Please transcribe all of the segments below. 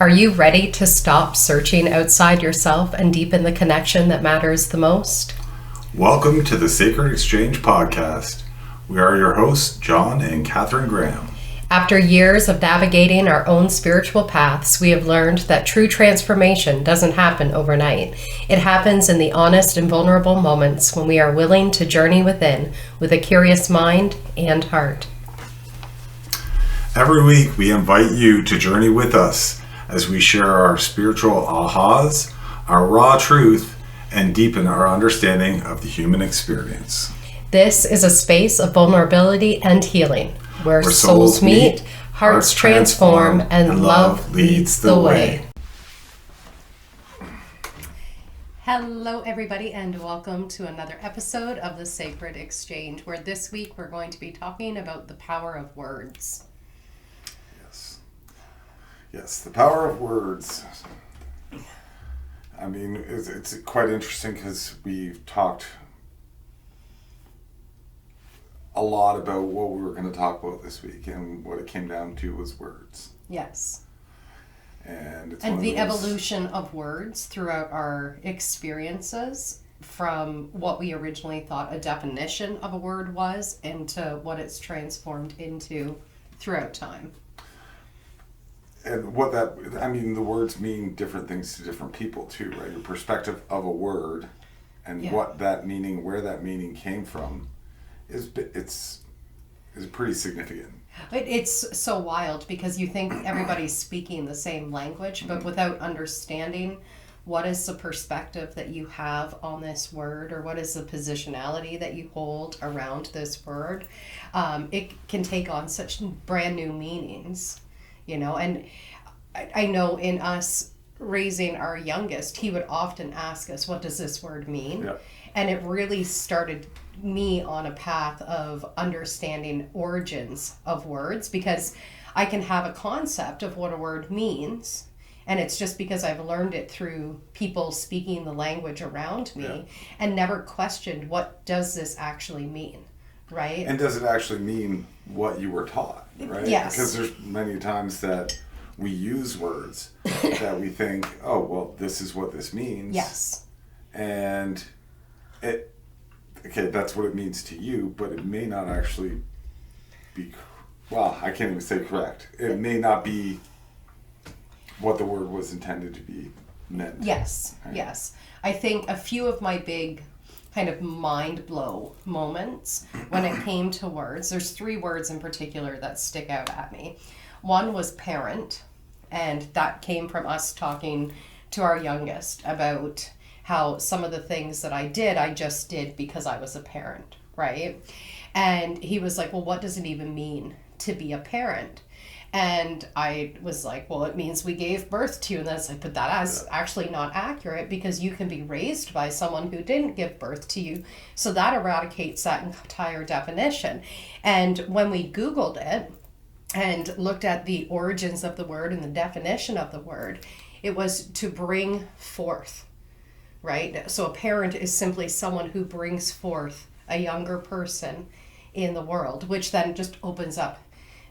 Are you ready to stop searching outside yourself and deepen the connection that matters the most? Welcome to the Sacred Exchange Podcast. We are your hosts, John and Catherine Graham. After years of navigating our own spiritual paths, we have learned that true transformation doesn't happen overnight. It happens in the honest and vulnerable moments when we are willing to journey within with a curious mind and heart. Every week, we invite you to journey with us as we share our spiritual ahas, our raw truth, and deepen our understanding of the human experience. This is a space of vulnerability and healing, where souls meet, hearts transform, and love leads the way. Hello, everybody, and welcome to another episode of the Sacred Exchange, where this week we're going to be talking about the power of words. Yes, the power of words. I mean, it's quite interesting because we've talked a lot about what we were going to talk about this week, and what it came down to was words. Yes. And the evolution of words throughout our experiences, from what we originally thought a definition of a word was into what it's transformed into throughout time. And the words mean different things to different people too, right? Your perspective of a word and what that meaning, where that meaning came from, is pretty significant. It's so wild because you think everybody's speaking the same language, but without understanding what is the perspective that you have on this word, or what is the positionality that you hold around this word, it can take on such brand new meanings, you know. And I know in us raising our youngest, he would often ask us, what does this word mean? Yeah. And it really started me on a path of understanding origins of words, because I can have a concept of what a word means, and it's just because I've learned it through people speaking the language around me, and never questioned, what does this actually mean, right? And does it actually mean what you were taught, right? Yes. Because there's many times that we use words that we think, oh, well, this is what this means. Yes. And that's what it means to you, but it may not actually be, I can't even say correct. It may not be what the word was intended to be meant. Yes, right? Yes. I think a few of my big kind of mind blow moments when it came to words, there's 3 words in particular that stick out at me. One was parent, and that came from us talking to our youngest about how some of the things that I just did because I was a parent, right? And he was like, well, what does it even mean to be a parent? And I was like, well, it means we gave birth to you. And then it's like, but that's actually not accurate, because you can be raised by someone who didn't give birth to you. So that eradicates that entire definition. And when we Googled it and looked at the origins of the word and the definition of the word, it was to bring forth. Right? So a parent is simply someone who brings forth a younger person in the world, which then just opens up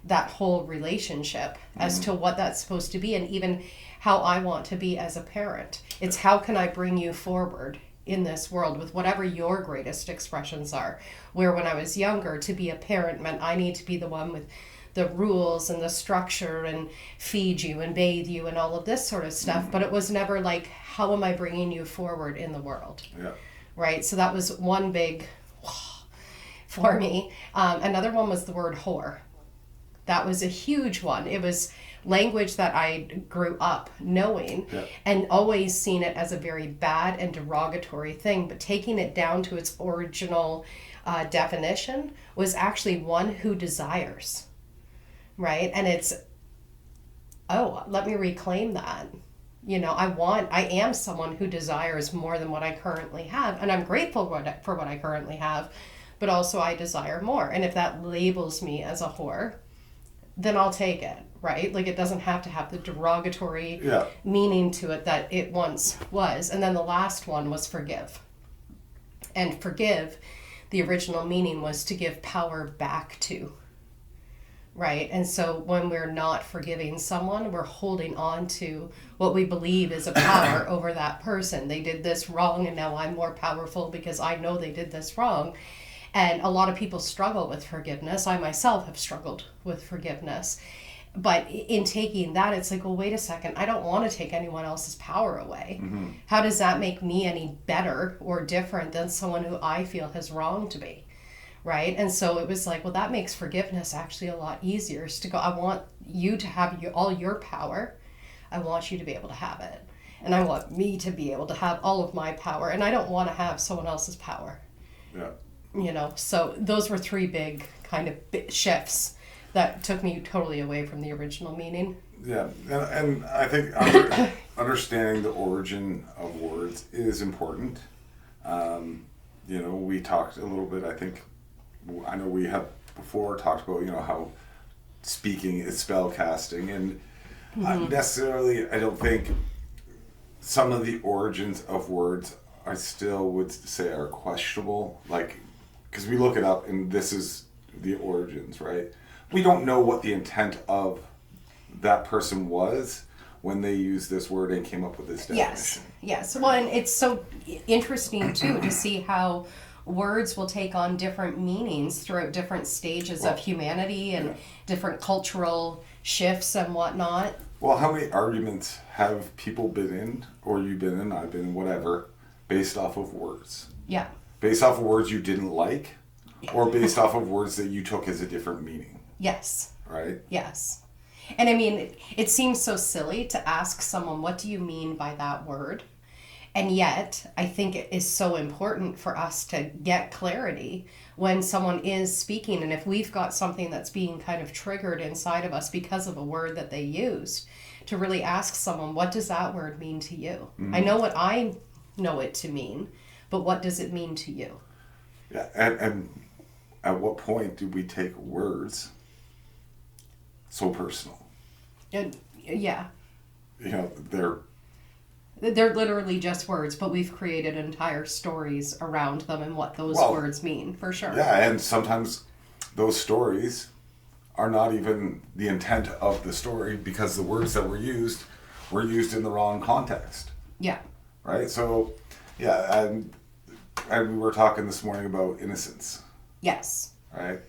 that whole relationship as to what that's supposed to be, and even how I want to be as a parent. It's how can I bring you forward in this world with whatever your greatest expressions are. Where when I was younger, to be a parent meant I need to be the one with the rules and the structure and feed you and bathe you and all of this sort of stuff. But it was never like, how am I bringing you forward in the world? Yeah. Right. So that was one big for me. Another one was the word whore. That was a huge one. It was language that I grew up knowing and always seen it as a very bad and derogatory thing. But taking it down to its original definition was actually one who desires. Right? And it's, let me reclaim that. You know, I am someone who desires more than what I currently have. And I'm grateful for what I currently have, but also I desire more. And if that labels me as a whore, then I'll take it, right? Like, it doesn't have to have the derogatory meaning to it that it once was. And then the last one was forgive. And forgive, the original meaning was to give power back to. right? And so when we're not forgiving someone, we're holding on to what we believe is a power over that person. They did this wrong, and now I'm more powerful because I know they did this wrong. And a lot of people struggle with forgiveness. I myself have struggled with forgiveness. But in taking that, it's like, well, wait a second. I don't want to take anyone else's power away. Mm-hmm. How does that make me any better or different than someone who I feel has wronged me? Right? And so it was like, well, that makes forgiveness actually a lot easier. Is to go, I want you to have all your power. I want you to be able to have it. And I want me to be able to have all of my power. And I don't want to have someone else's power. Yeah. You know, so those were three big kind of shifts that took me totally away from the original meaning. Yeah, and I think understanding the origin of words is important. You know, we talked a little bit, I know we have before talked about, you know, how speaking is spell casting, and I don't think some of the origins of words I still would say are questionable, like, because we look it up and this is the origins, right? We don't know what the intent of that person was when they used this word and came up with this definition. Yes. Well, and it's so interesting too to see how words will take on different meanings throughout different stages of humanity and different cultural shifts and whatnot. Well, how many arguments have people been in, or you've been in, I've been in, whatever, based off of words? Yeah. Based off of words you didn't like, or based off of words that you took as a different meaning. Yes. Right? Yes. And I mean, it seems so silly to ask someone, what do you mean by that word? And yet, I think it is so important for us to get clarity when someone is speaking. And if we've got something that's being kind of triggered inside of us because of a word that they used, to really ask someone, what does that word mean to you? Mm-hmm. I know what I know it to mean, but what does it mean to you? Yeah, and at what point do we take words so personal? And, yeah. You know, they're literally just words, but we've created entire stories around them and what those words mean, for sure. Yeah, and sometimes those stories are not even the intent of the story because the words that were used in the wrong context. Yeah. Right? So, yeah, and we were talking this morning about innocence. Yes. Right?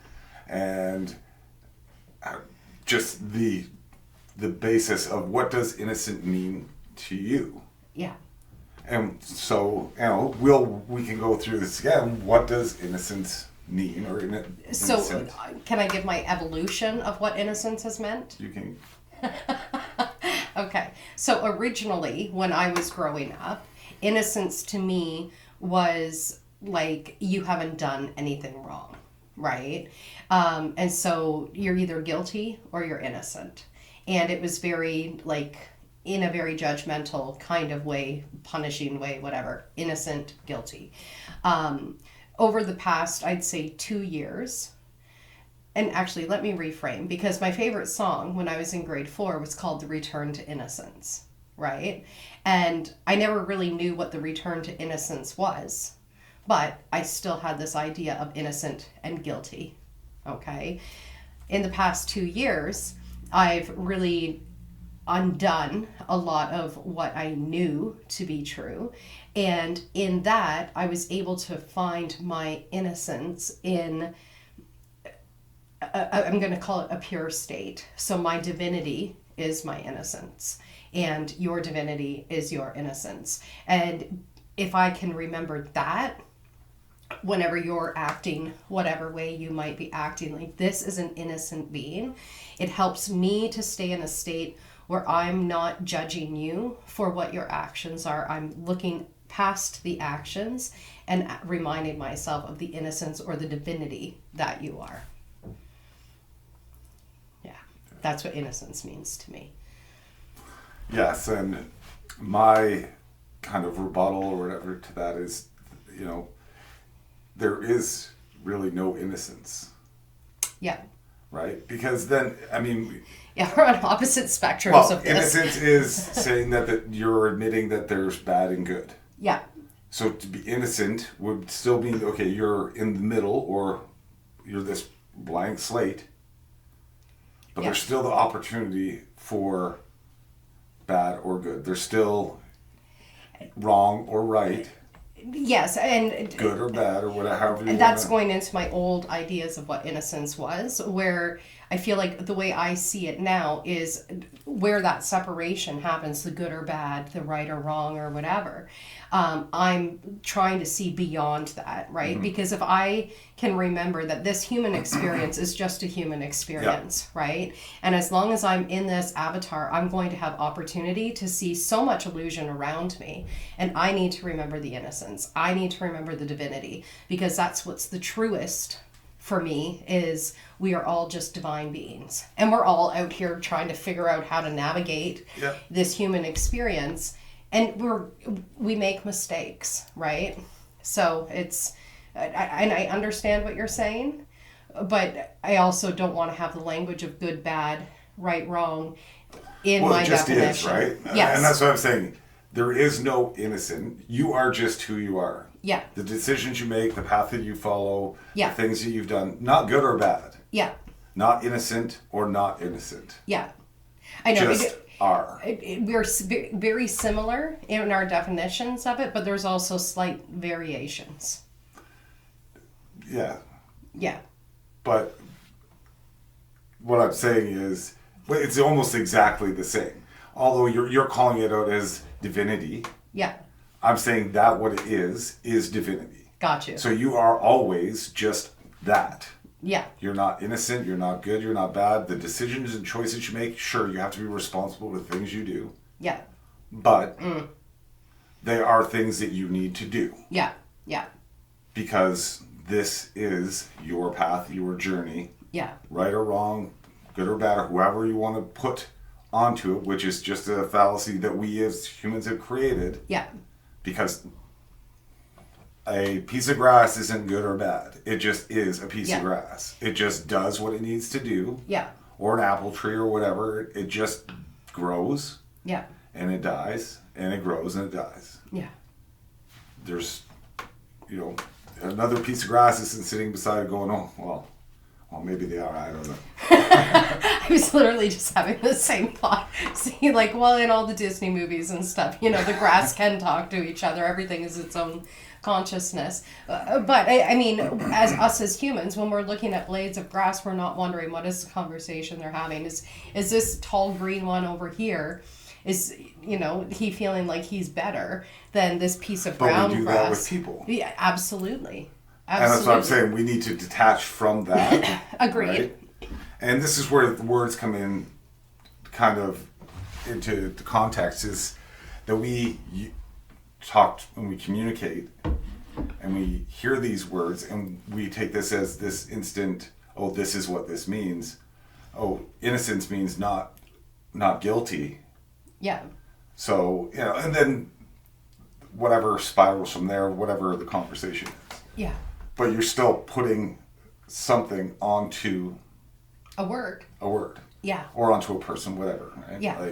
And just the basis of what does innocent mean to you? Yeah. And so, you know, we can go through this again. What does innocence mean, or innocent? So, can I give my evolution of what innocence has meant? You can. Okay. So originally, when I was growing up, innocence to me was like, you haven't done anything wrong, right? And so you're either guilty or you're innocent. And it was very, like, in a very judgmental kind of way, punishing way, whatever, innocent, guilty. Over the past, I'd say 2 years, and actually let me reframe, because my favorite song when I was in grade 4 was called The Return to Innocence, right? And I never really knew what the return to innocence was, but I still had this idea of innocent and guilty, okay? In the past 2 years, I've really undone a lot of what I knew to be true. And in that, I was able to find my innocence in, I'm going to call it a pure state. So my divinity is my innocence, and your divinity is your innocence. And if I can remember that, whenever you're acting whatever way you might be acting, like, this is an innocent being, it helps me to stay in a state where I'm not judging you for what your actions are. I'm looking past the actions and reminding myself of the innocence or the divinity that you are. Yeah, that's what innocence means to me. Yes, and my kind of rebuttal or whatever to that is, you know, there is really no innocence. Yeah. Right? Because then, I mean... Yeah, we're on opposite spectrums of this. Innocence is saying that you're admitting that there's bad and good. Yeah. So to be innocent would still mean, okay, you're in the middle, or you're this blank slate, but there's still the opportunity for bad or good. There's still wrong or right. Yes, and good or bad or whatever. However you and that's wanna... going into my old ideas of what innocence was, where I feel like the way I see it now is where that separation happens, the good or bad, the right or wrong or whatever. I'm trying to see beyond that, right? Mm-hmm. Because if I can remember that this human experience is just a human experience, right? And as long as I'm in this avatar, I'm going to have opportunity to see so much illusion around me. And I need to remember the innocence. I need to remember the divinity, because that's what's the truest for me, is we are all just divine beings. And we're all out here trying to figure out how to navigate this human experience. And we make mistakes, right? So it's, and I understand what you're saying, but I also don't want to have the language of good, bad, right, wrong in my definition. Well, it just is, right? Yes. And that's what I'm saying. There is no innocent. You are just who you are. Yeah. The decisions you make, the path that you follow, the things that you've done, not good or bad. Yeah. Not innocent or not innocent. Yeah. I know. Just are. We're very similar in our definitions of it, but there's also slight variations. Yeah. Yeah. But what I'm saying is, it's almost exactly the same. Although you're calling it out as divinity. Yeah. I'm saying that what it is divinity. Got you. So you are always just that. Yeah. You're not innocent, you're not good, you're not bad. The decisions and choices you make, sure, you have to be responsible for the things you do. Yeah. But they are things that you need to do. Yeah. Yeah. Because this is your path, your journey. Yeah. Right or wrong, good or bad, or whoever you want to put onto it, which is just a fallacy that we as humans have created. Yeah. Because a piece of grass isn't good or bad. It just is a piece of grass. It just does what it needs to do. Yeah. Or an apple tree or whatever. It just grows. Yeah. And it dies. And it grows and it dies. Yeah. There's, another piece of grass isn't sitting beside it going, oh, well, maybe they are. I don't know. I was literally just having the same thought. See, in all the Disney movies and stuff, the grass can talk to each other. Everything is its own consciousness. But I mean, as us as humans, when we're looking at blades of grass, we're not wondering what is the conversation they're having. Is this tall green one over here? Is he feeling like he's better than this piece of brown grass? But we do that with people. Yeah, absolutely. And that's what I'm saying. We need to detach from that. Agreed. Right? And this is where the words come in, kind of into the context, is that we talk when we communicate, and we hear these words, and we take this as this instant. Oh, this is what this means. Oh, innocence means not guilty. Yeah. So and then whatever spirals from there, whatever the conversation is. Yeah. But you're still putting something onto a word. Yeah. Or onto a person, whatever, right? Yeah.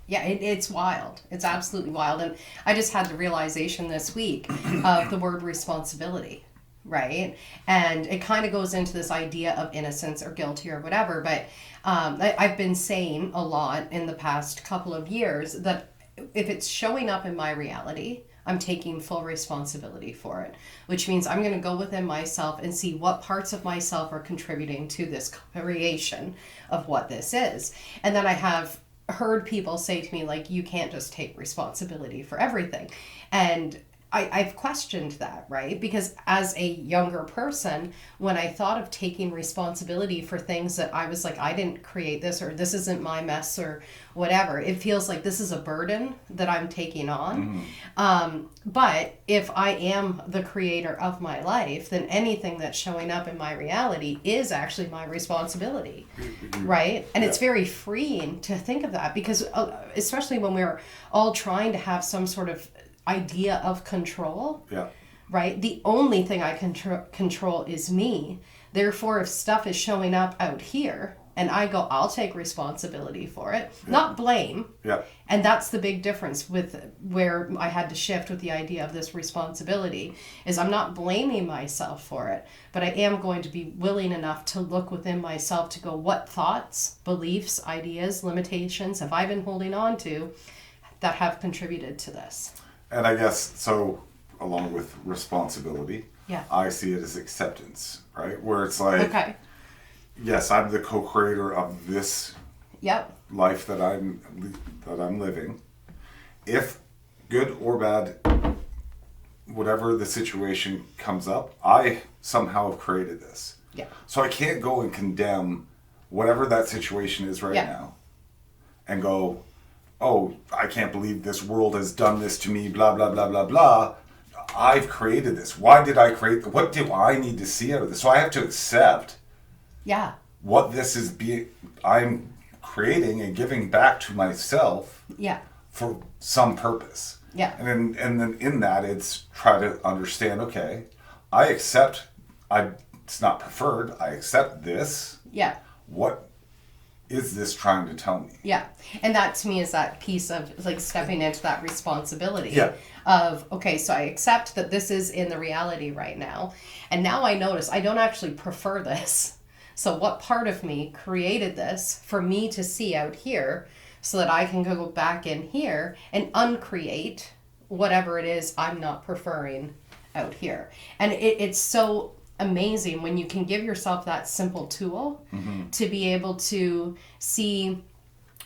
Yeah, it's wild. It's absolutely wild. And I just had the realization this week of the word responsibility, right? And it kind of goes into this idea of innocence or guilty or whatever. But I've been saying a lot in the past couple of years that if it's showing up in my reality, I'm taking full responsibility for it, which means I'm going to go within myself and see what parts of myself are contributing to this creation of what this is. And then I have heard people say to me, you can't just take responsibility for everything. And I've questioned that, right? Because as a younger person, when I thought of taking responsibility for things that I was I didn't create this, or this isn't my mess, or whatever, it feels like this is a burden that I'm taking on. Mm-hmm. But if I am the creator of my life, then anything that's showing up in my reality is actually my responsibility, right? And it's very freeing to think of that, because especially when we're all trying to have some sort of idea of control, right? The only thing I can control is me. Therefore, if stuff is showing up out here and I go, I'll take responsibility for it, not blame. Yeah. And that's the big difference with where I had to shift with the idea of this responsibility is I'm not blaming myself for it, but I am going to be willing enough to look within myself to go, what thoughts, beliefs, ideas, limitations have I been holding on to that have contributed to this? And I guess, so along with responsibility, Yeah. I see it as acceptance, right? Where it's like, Okay. yes, I'm the co-creator of this Yep. life that I'm living. If good or bad, whatever the situation comes up, I somehow have created this. Yeah. So I can't go and condemn whatever that situation is right now and go, oh, I can't believe this world has done this to me, blah, blah, blah, blah, blah. I've created this. Why did I create? What do I need to see out of this? So I have to accept Yeah. what this is I'm creating and giving back to myself Yeah. for some purpose. Yeah. And then in that, it's try to understand, okay, I accept, it's not preferred, I accept this. Yeah. What is this trying to tell me? Yeah. And that to me is that piece of like stepping into that responsibility Yeah. of, okay, so I accept that this is in the reality right now. And now I notice I don't actually prefer this. So what part of me created this for me to see out here so that I can go back in here and uncreate whatever it is I'm not preferring out here. And it's so amazing when you can give yourself that simple tool to be able to see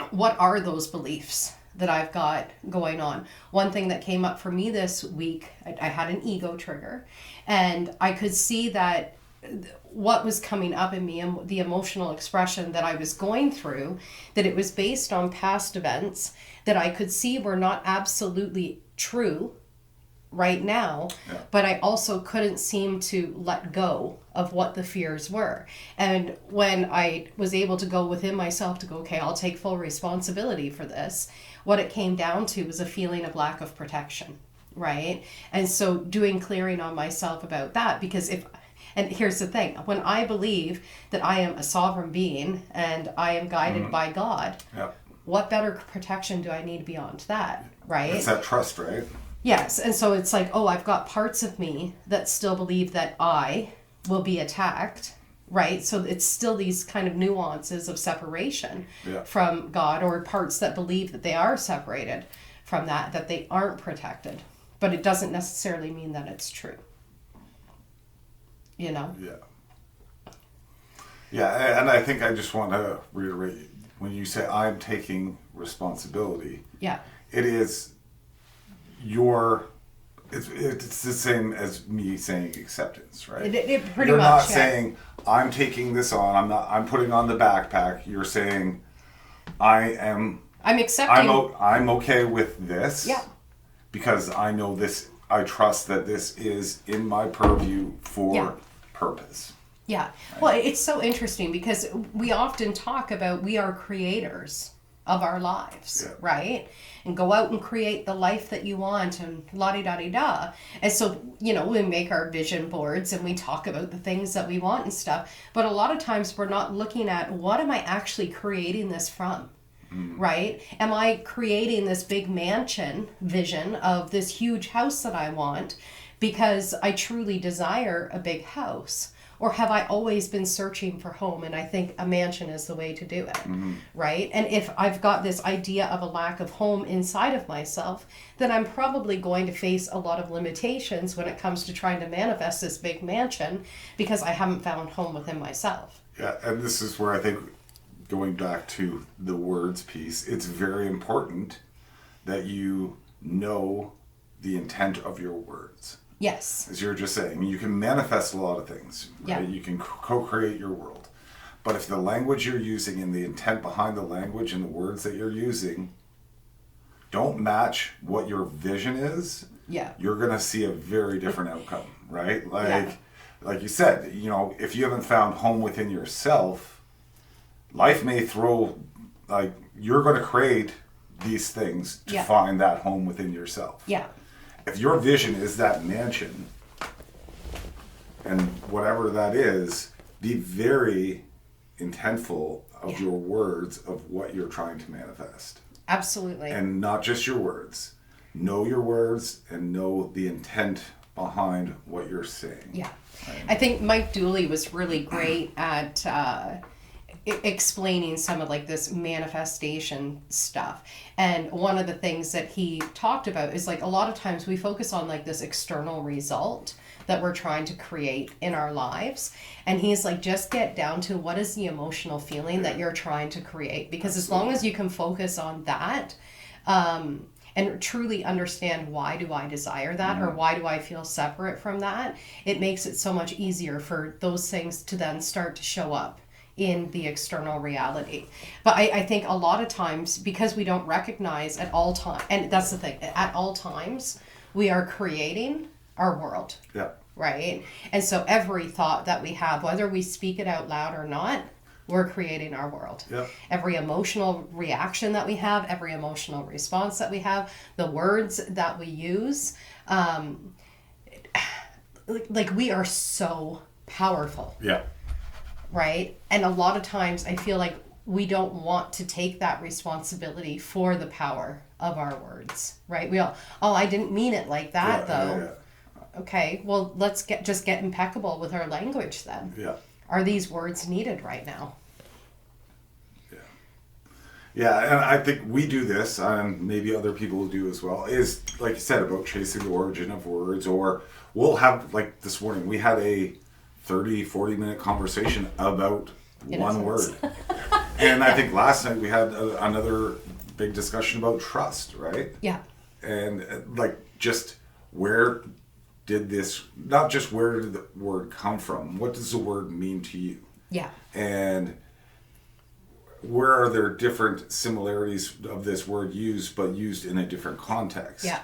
what are those beliefs that I've got going on. One thing that came up for me this week, I had an ego trigger, and I could see that what was coming up in me and the emotional expression that I was going through, that it was based on past events that I could see were not absolutely true right now, but I also couldn't seem to let go of what the fears were. And when I was able to go within myself to go, okay, I'll take full responsibility for this, what it came down to was a feeling of lack of protection, right? And so doing clearing on myself about that, because and here's the thing, when I believe that I am a sovereign being and I am guided by God, what better protection do I need beyond that, right? It's that trust, right? Yes, and so it's like, oh, I've got parts of me that still believe that I will be attacked, right? So it's still these kind of nuances of separation from God, or parts that believe that they are separated from that they aren't protected. But it doesn't necessarily mean that it's true. You know? Yeah. Yeah, and I think I just want to reiterate, when you say I'm taking responsibility, it is it's the same as me saying acceptance, right? It pretty You're much. not saying I'm taking this on. I'm putting on the backpack. You're saying I'm accepting. I'm okay with this. Yeah. Because I know this. I trust that this is in my purview for purpose. Yeah. Right? Well, it's so interesting because we often talk about we are creators of our lives, right? And go out and create the life that you want and la-di-da-di-da. And so, we make our vision boards and we talk about the things that we want and stuff. But a lot of times we're not looking at what am I actually creating this from, right? Am I creating this big mansion vision of this huge house that I want because I truly desire a big house? Or have I always been searching for home? And I think a mansion is the way to do it, right? And if I've got this idea of a lack of home inside of myself, then I'm probably going to face a lot of limitations when it comes to trying to manifest this big mansion because I haven't found home within myself. Yeah, and this is where I think, going back to the words piece, it's very important that you know the intent of your words. Yes. As you're just saying, you can manifest a lot of things. Right? You can co-create your world. But if the language you're using and the intent behind the language and the words that you're using don't match what your vision is, you're going to see a very different outcome, right? Like you said, if you haven't found home within yourself, life may throw, you're going to create these things to find that home within yourself. Yeah. If your vision is that mansion, and whatever that is, be very intentful of Yeah. your words of what you're trying to manifest. Absolutely. And not just your words. Know your words and know the intent behind what you're saying. Yeah. Right? I think Mike Dooley was really great at explaining some of like this manifestation stuff. And one of the things that he talked about is like a lot of times we focus on like this external result that we're trying to create in our lives. And he's like, just get down to what is the emotional feeling that you're trying to create. Because as long as you can focus on that, and truly understand why do I desire that or why do I feel separate from that, it makes it so much easier for those things to then start to show up in the external reality. But I think a lot of times, because we don't recognize at all times, and that's the thing, at all times, we are creating our world. Yeah. Right? And so every thought that we have, whether we speak it out loud or not, we're creating our world. Yep. Every emotional reaction that we have, every emotional response that we have, the words that we use, like we are so powerful. Yeah. Right? And a lot of times I feel like we don't want to take that responsibility for the power of our words. Right? We all, oh, I didn't mean it like that though. Yeah. Okay, well, let's just get impeccable with our language then. Yeah. Are these words needed right now? Yeah, and I think we do this, and maybe other people do as well, is, like you said, about chasing the origin of words, or we'll have, like this morning, we had a 30, 40-minute conversation about one word. Innocence. And I think last night we had another big discussion about trust, right? Yeah. And like, just where did this, not just where did the word come from, what does the word mean to you? Yeah. And where are there different similarities of this word used, but used in a different context? Yeah.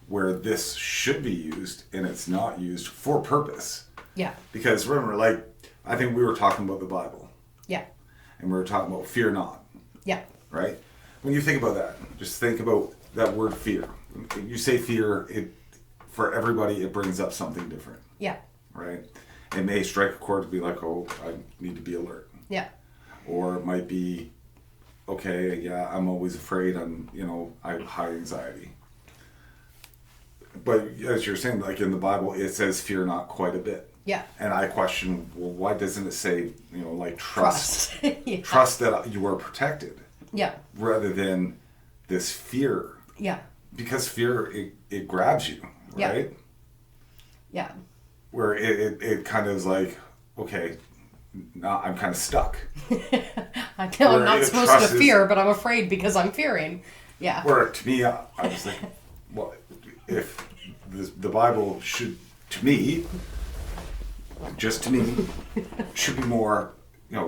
Where this should be used and it's not used for purpose. Yeah. Because remember, like, I think we were talking about the Bible. Yeah. And we were talking about fear not. Yeah. Right? When you think about that, just think about that word fear. You say fear, it for everybody, it brings up something different. Yeah. Right? It may strike a chord to be like, oh, I need to be alert. Yeah. Or it might be, okay, yeah, I'm always afraid, I have high anxiety. But as you're saying, like in the Bible, it says fear not quite a bit. Yeah. And I question, well, why doesn't it say, like trust? Yeah. Trust that you are protected. Yeah. Rather than this fear. Yeah. Because fear, it grabs you, right? Yeah. Where it kind of is like, okay, now I'm kind of stuck. I know I'm not supposed to fear, is, but I'm afraid because I'm fearing. Yeah. Where to me, I was like, well, if the Bible should, to me, just to me, should be more,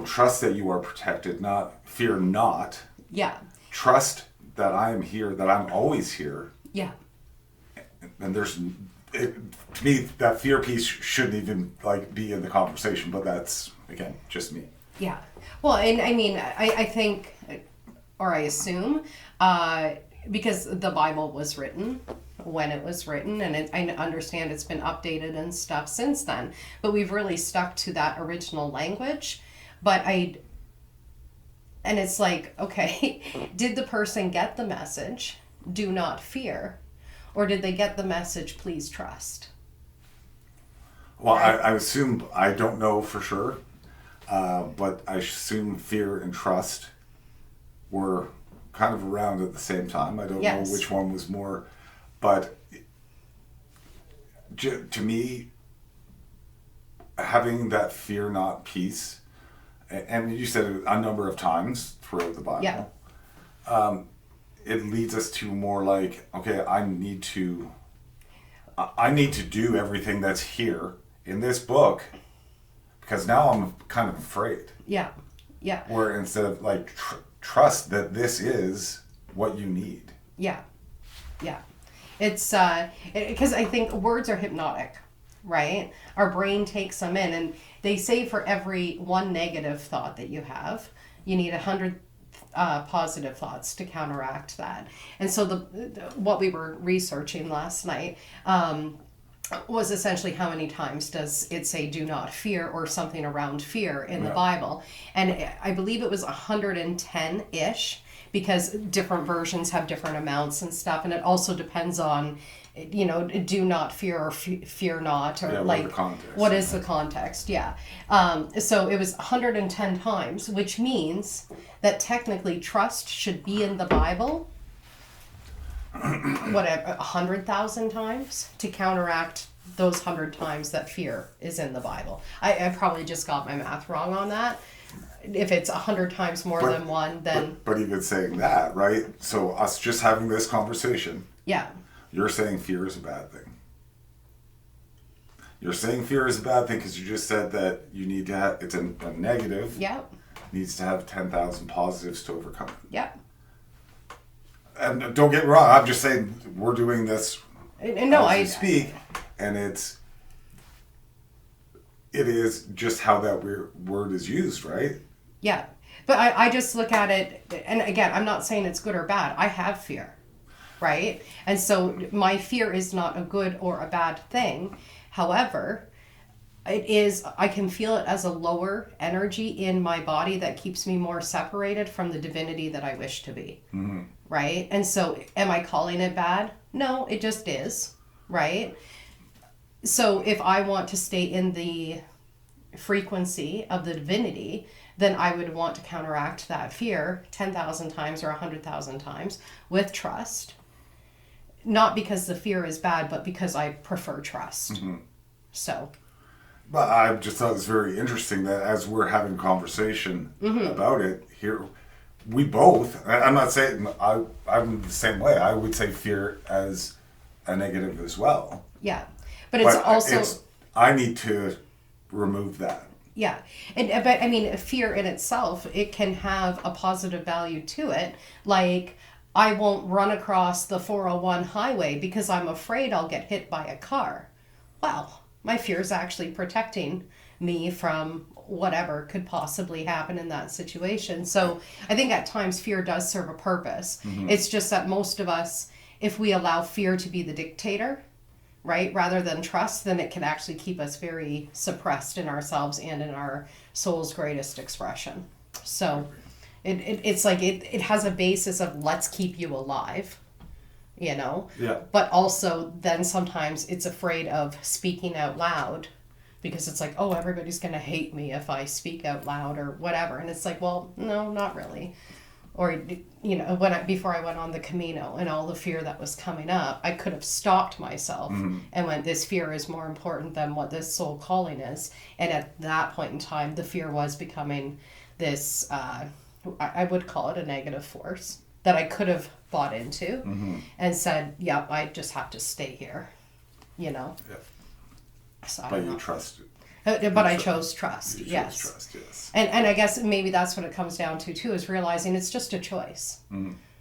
trust that you are protected, not fear not. Yeah. Trust that I am here, that I'm always here. Yeah. And to me, that fear piece shouldn't even be in the conversation, but that's, again, just me. Yeah. Well, and I mean, I think, or I assume, because the Bible was written when it was written, and I understand it's been updated and stuff since then, but we've really stuck to that original language. But and it's like, okay, did the person get the message, do not fear? Or did they get the message, please trust? Well, Right? I assume, I don't know for sure, but I assume fear and trust were kind of around at the same time. I don't know which one was more, but to me, having that fear not piece, and you said it a number of times throughout the Bible, it leads us to more like, okay, I need to do everything that's here in this book because now I'm kind of afraid. Yeah. Yeah. Where instead of trust that this is what you need. Yeah. Yeah. It's because I think words are hypnotic, right? Our brain takes them in, and they say for every one negative thought that you have, you need 100 positive thoughts to counteract that. And so what we were researching last night, was essentially how many times does it say do not fear or something around fear in the Bible. And I believe it was 110-ish, because different versions have different amounts and stuff. And it also depends on, do not fear or fear not, or what is the context. Yeah. So it was 110 times, which means that technically trust should be in the Bible whatever 100,000 times to counteract those 100 times that fear is in the Bible. I probably just got my math wrong on that. If it's 100 times more than one, then but even saying that, right? So us just having this conversation, you're saying fear is a bad thing. You're saying fear is a bad thing because you just said that you need to have, it's a negative. Needs to have 10,000 positives to overcome it. And don't get me wrong, I'm just saying we're doing this as we speak, and it is just how that word is used, right? Yeah, but I just look at it, and again, I'm not saying it's good or bad. I have fear, right? And so my fear is not a good or a bad thing. However, I can feel it as a lower energy in my body that keeps me more separated from the divinity that I wish to be. Mm-hmm. Right? And so am I calling it bad? No, it just is. Right? So if I want to stay in the frequency of the divinity, then I would want to counteract that fear 10,000 times or 100,000 times with trust. Not because the fear is bad, but because I prefer trust. Mm-hmm. So. But I just thought it was very interesting that as we're having conversation about it here, we both, I'm not saying, I'm the same way. I would say fear as a negative as well. Yeah. But it's also... I need to remove that. Yeah. But I mean, fear in itself, it can have a positive value to it. Like, I won't run across the 401 highway because I'm afraid I'll get hit by a car. Well, my fear is actually protecting me from whatever could possibly happen in that situation. So I think at times fear does serve a purpose. Mm-hmm. It's just that most of us, if we allow fear to be the dictator, right, rather than trust, then it can actually keep us very suppressed in ourselves and in our soul's greatest expression. So it's like it has a basis of let's keep you alive, but also then sometimes it's afraid of speaking out loud, because it's like, oh, everybody's going to hate me if I speak out loud or whatever. And it's like, well, no, not really. Or, before I went on the Camino and all the fear that was coming up, I could have stopped myself and went, this fear is more important than what this soul calling is. And at that point in time, the fear was becoming this, I would call it a negative force that I could have bought into and said, yep, I just have to stay here, Yeah. So but you trusted. But I chose trust, yes. Trust, yes. And I guess maybe that's what it comes down to, too, is realizing it's just a choice,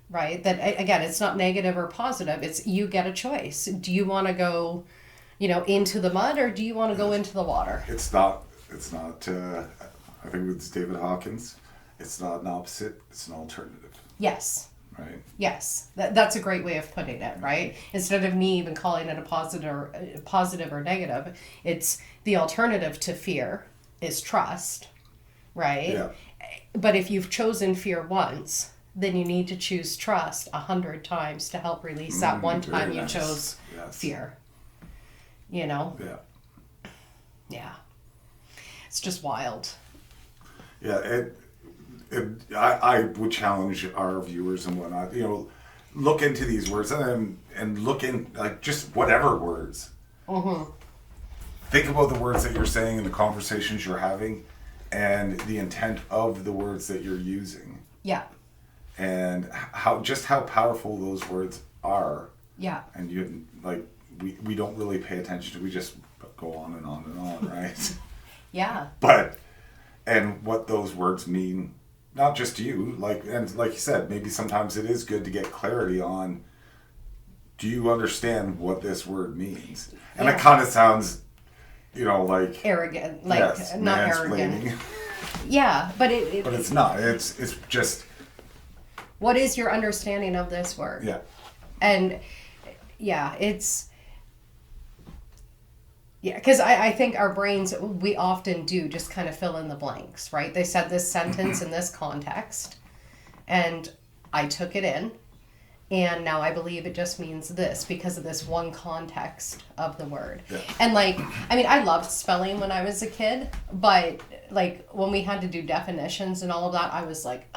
right? That, again, it's not negative or positive. It's you get a choice. Do you want to go, into the mud, or do you want to go into the water? It's not, I think it's David Hawkins, it's not an opposite, it's an alternative. Yes. Right. Yes, that's a great way of putting it, right? Instead of me even calling it a positive or negative, it's the alternative to fear is trust, right? Yeah. But if you've chosen fear once, then you need to choose trust 100 times to help release that one time you chose fear. Yeah. Yeah. It's just wild. Yeah, I would challenge our viewers and whatnot, look into these words and look in, like, just whatever words. Mm-hmm. Think about the words that you're saying and the conversations you're having and the intent of the words that you're using. Yeah. And how powerful those words are. Yeah. And we don't really pay attention to, we just go on and on and on, right? Yeah. And what those words mean, not just to you, like you said, maybe sometimes it is good to get clarity on, do you understand what this word means? And it kind of sounds, like arrogant, like yes, not arrogant. Mansplaining. Yeah, but but it's not. It's just, what is your understanding of this word? Yeah. And yeah, it's Yeah, because I think our brains, we often do just kind of fill in the blanks, right? They said this sentence in this context, and I took it in, and now I believe it just means this because of this one context of the word. Yeah. And I loved spelling when I was a kid, but like when we had to do definitions and all of that, I was like,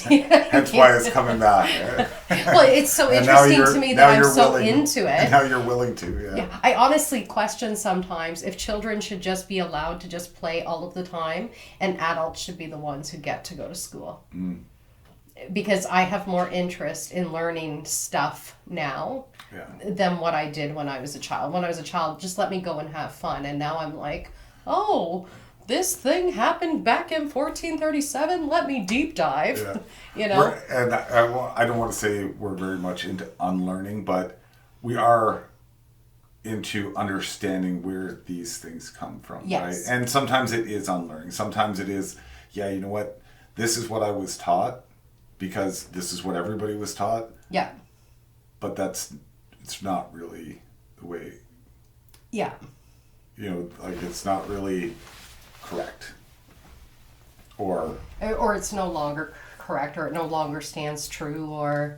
That's why it's coming back. Right? Well, it's so interesting to me that I'm so into it. And now you're willing to, Yeah, I honestly question sometimes if children should just be allowed to just play all of the time and adults should be the ones who get to go to school. Because I have more interest in learning stuff now than what I did when I was a child. When I was a child, just let me go and have fun. And now I'm like, oh, this thing happened back in 1437. Let me deep dive. Yeah. And I don't want to say we're very much into unlearning, but we are into understanding where these things come from. Yes. Right? And sometimes it is unlearning. Sometimes it is, you know what? This is what I was taught because this is what everybody was taught. Yeah. But it's not really the way. Yeah. It's not really correct, or it's no longer correct, or it no longer stands true, or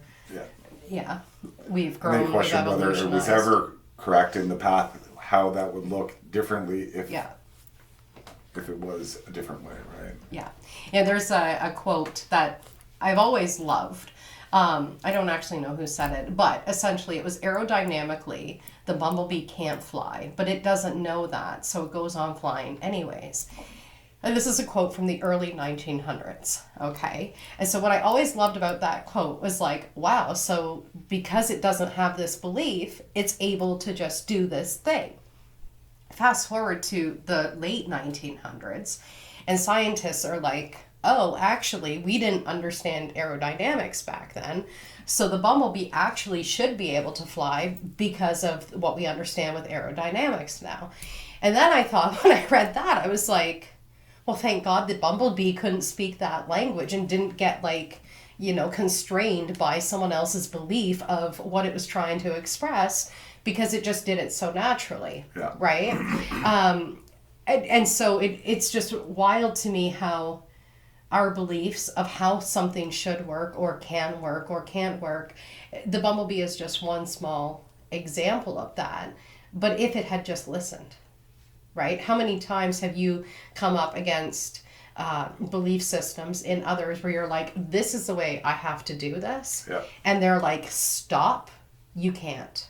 we've grown. They question whether it was ever correct in the path, how that would look differently if it was a different way, right? Yeah. There's a quote that I've always loved. I don't actually know who said it, but essentially it was aerodynamically, the bumblebee can't fly, but it doesn't know that, so it goes on flying anyways. And this is a quote from the early 1900s, okay? And so what I always loved about that quote was like, wow, so because it doesn't have this belief, it's able to just do this thing. Fast forward to the late 1900s, and scientists are like, oh, actually, we didn't understand aerodynamics back then. So the bumblebee actually should be able to fly because of what we understand with aerodynamics now. And then I thought, when I read that, I was like, well, thank God the bumblebee couldn't speak that language and didn't get constrained by someone else's belief of what it was trying to express, because it just did it so naturally. Yeah. Right? And so it's just wild to me how our beliefs of how something should work or can't work. The bumblebee is just one small example of that. But if it had just listened, right? How many times have you come up against belief systems in others where you're like, this is the way I have to do this? Yeah. And they're like, stop, you can't.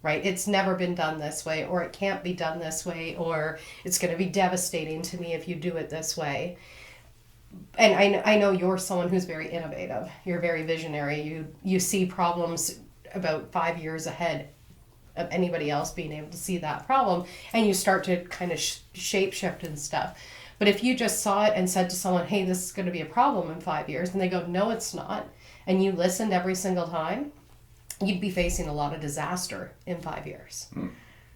Right? It's never been done this way, or it can't be done this way, or it's going to be devastating to me if you do it this way. And I know you're someone who's very innovative. You're very visionary. You see problems about 5 years ahead of anybody else being able to see that problem, and you start to kind of shape shift and stuff. But if you just saw it and said to someone, hey, this is going to be a problem in 5 years, and they go, no, it's not, and you listened every single time, you'd be facing a lot of disaster in 5 years.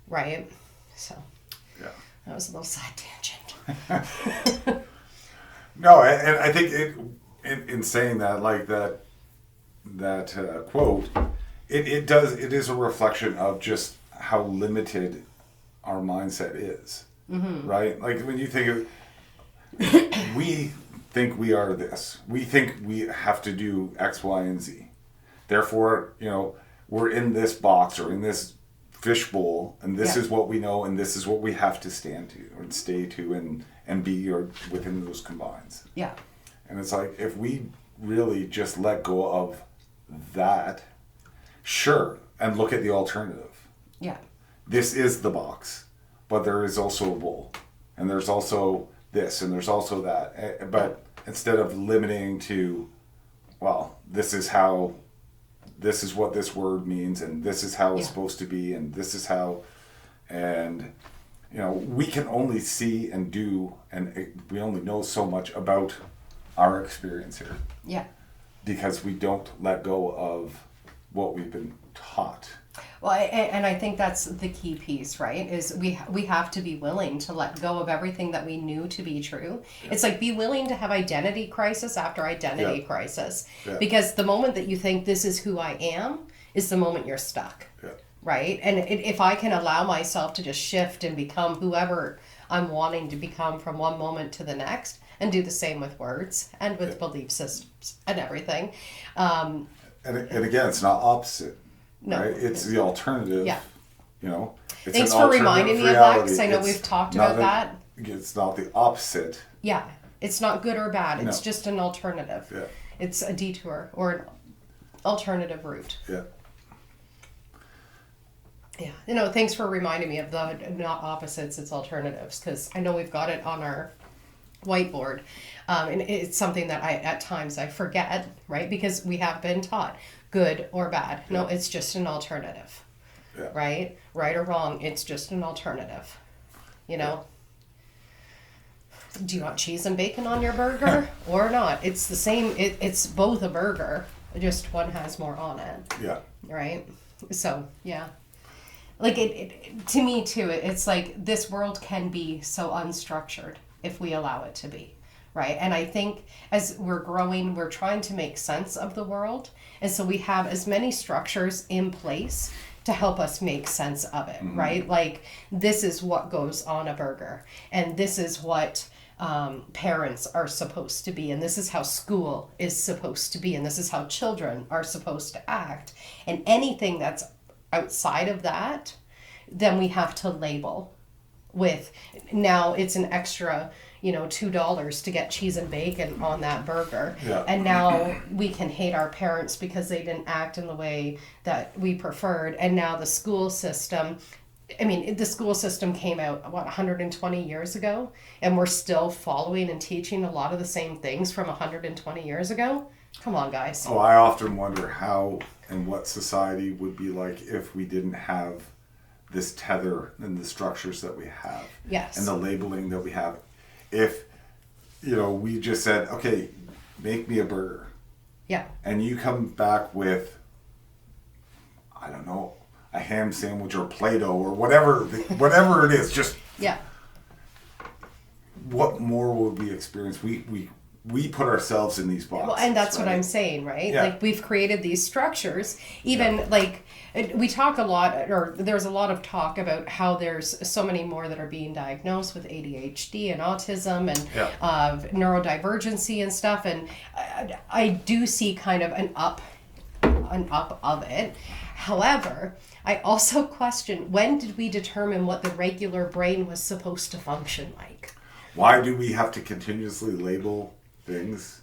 Right? So that was a little side tangent. No, and I think in saying that, like that quote, it is a reflection of just how limited our mindset is, right? Like when you think of, we think we are this, we think we have to do X, Y, and Z. Therefore, we're in this box or in this fishbowl, and this is what we know, and this is what we have to stand to or stay to and be or within those combines. Yeah. And it's like, if we really just let go of that, sure, and look at the alternative. Yeah. This is the box, but there is also a bowl, and there's also this, and there's also that. But instead of limiting to, well, this is what this word means, and this is how it's supposed to be, and this is how, and we can only see and do, and we only know so much about our experience here. Yeah. Because we don't let go of what we've been taught. Well, and I think that's the key piece, right? Is we have to be willing to let go of everything that we knew to be true. Yeah. It's like, be willing to have identity crisis after identity crisis. Yeah. Because the moment that you think this is who I am is the moment you're stuck. Yeah. right? And if I can allow myself to just shift and become whoever I'm wanting to become from one moment to the next, and do the same with words and with belief systems and everything. And again, it's not opposite, No. right? It's the alternative. Yeah. You know, it's Thanks an for reminding me of that, reality. because I know It's we've talked not about that. It's not the opposite. Yeah. It's not good or bad. It's No. just an alternative. Yeah. It's a detour or an alternative route. Yeah. Yeah. You know, thanks for reminding me of the not opposites, it's alternatives, because I know we've got it on our whiteboard. And it's something that at times I forget, right? Because we have been taught good or bad. No, it's just an alternative. Yeah. Right? Right or wrong, it's just an alternative. You know? Do you want cheese and bacon on your burger or not? It's the same. It's both a burger, just one has more on it. Yeah. Right? So, yeah. Like, it to me, too, it's like this world can be so unstructured if we allow it to be. Right? And I think as we're growing, we're trying to make sense of the world. And so we have as many structures in place to help us make sense of it, right? Like, this is what goes on a burger, and this is what parents are supposed to be, and this is how school is supposed to be, and this is how children are supposed to act. And anything that's outside of that, then we have to label with, now it's an extra, $2 to get cheese and bacon on that burger. Yeah. And now we can hate our parents because they didn't act in the way that we preferred. And now the school system, the school system came out, 120 years ago, and we're still following and teaching a lot of the same things from 120 years ago. Come on, guys. Oh, I often wonder how and what society would be like if we didn't have this tether and the structures that we have. Yes. And the labeling that we have. If, we just said, okay, make me a burger. Yeah. And you come back with, I don't know, a ham sandwich or Play-Doh or whatever it is, just Yeah. what more would we experience? We put ourselves in these boxes. Well, and that's right? what I'm saying, right? Yeah. Like, we've created these structures. Even like, we talk a lot, or there's a lot of talk about how there's so many more that are being diagnosed with ADHD and autism and neurodivergency and stuff. And I do see kind of an up of it. However, I also question, when did we determine what the regular brain was supposed to function like? Why do we have to continuously label things?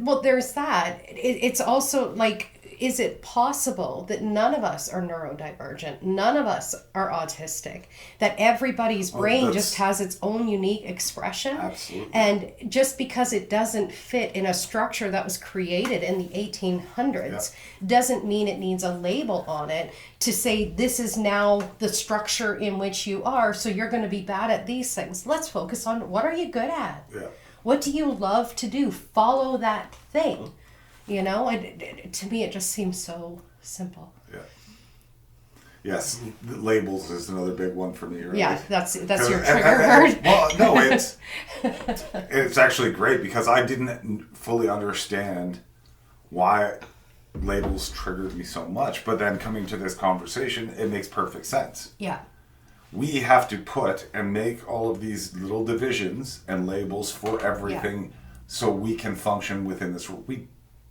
Well, there's that. It's also like, is it possible that none of us are neurodivergent, none of us are autistic, that everybody's brain just has its own unique expression? Absolutely. And just because it doesn't fit in a structure that was created in the 1800s doesn't mean it needs a label on it to say this is now the structure in which you are, so you're going to be bad at these things. Let's focus on, what are you good at? Yeah. What do you love to do? Follow that thing. To me, it just seems so simple. Yeah. Yes, labels is another big one for me, right? Yeah, that's your trigger word. Well, no, it's actually great because I didn't fully understand why labels triggered me so much. But then coming to this conversation, it makes perfect sense. Yeah. We have to put and make all of these little divisions and labels for everything so we can function within this.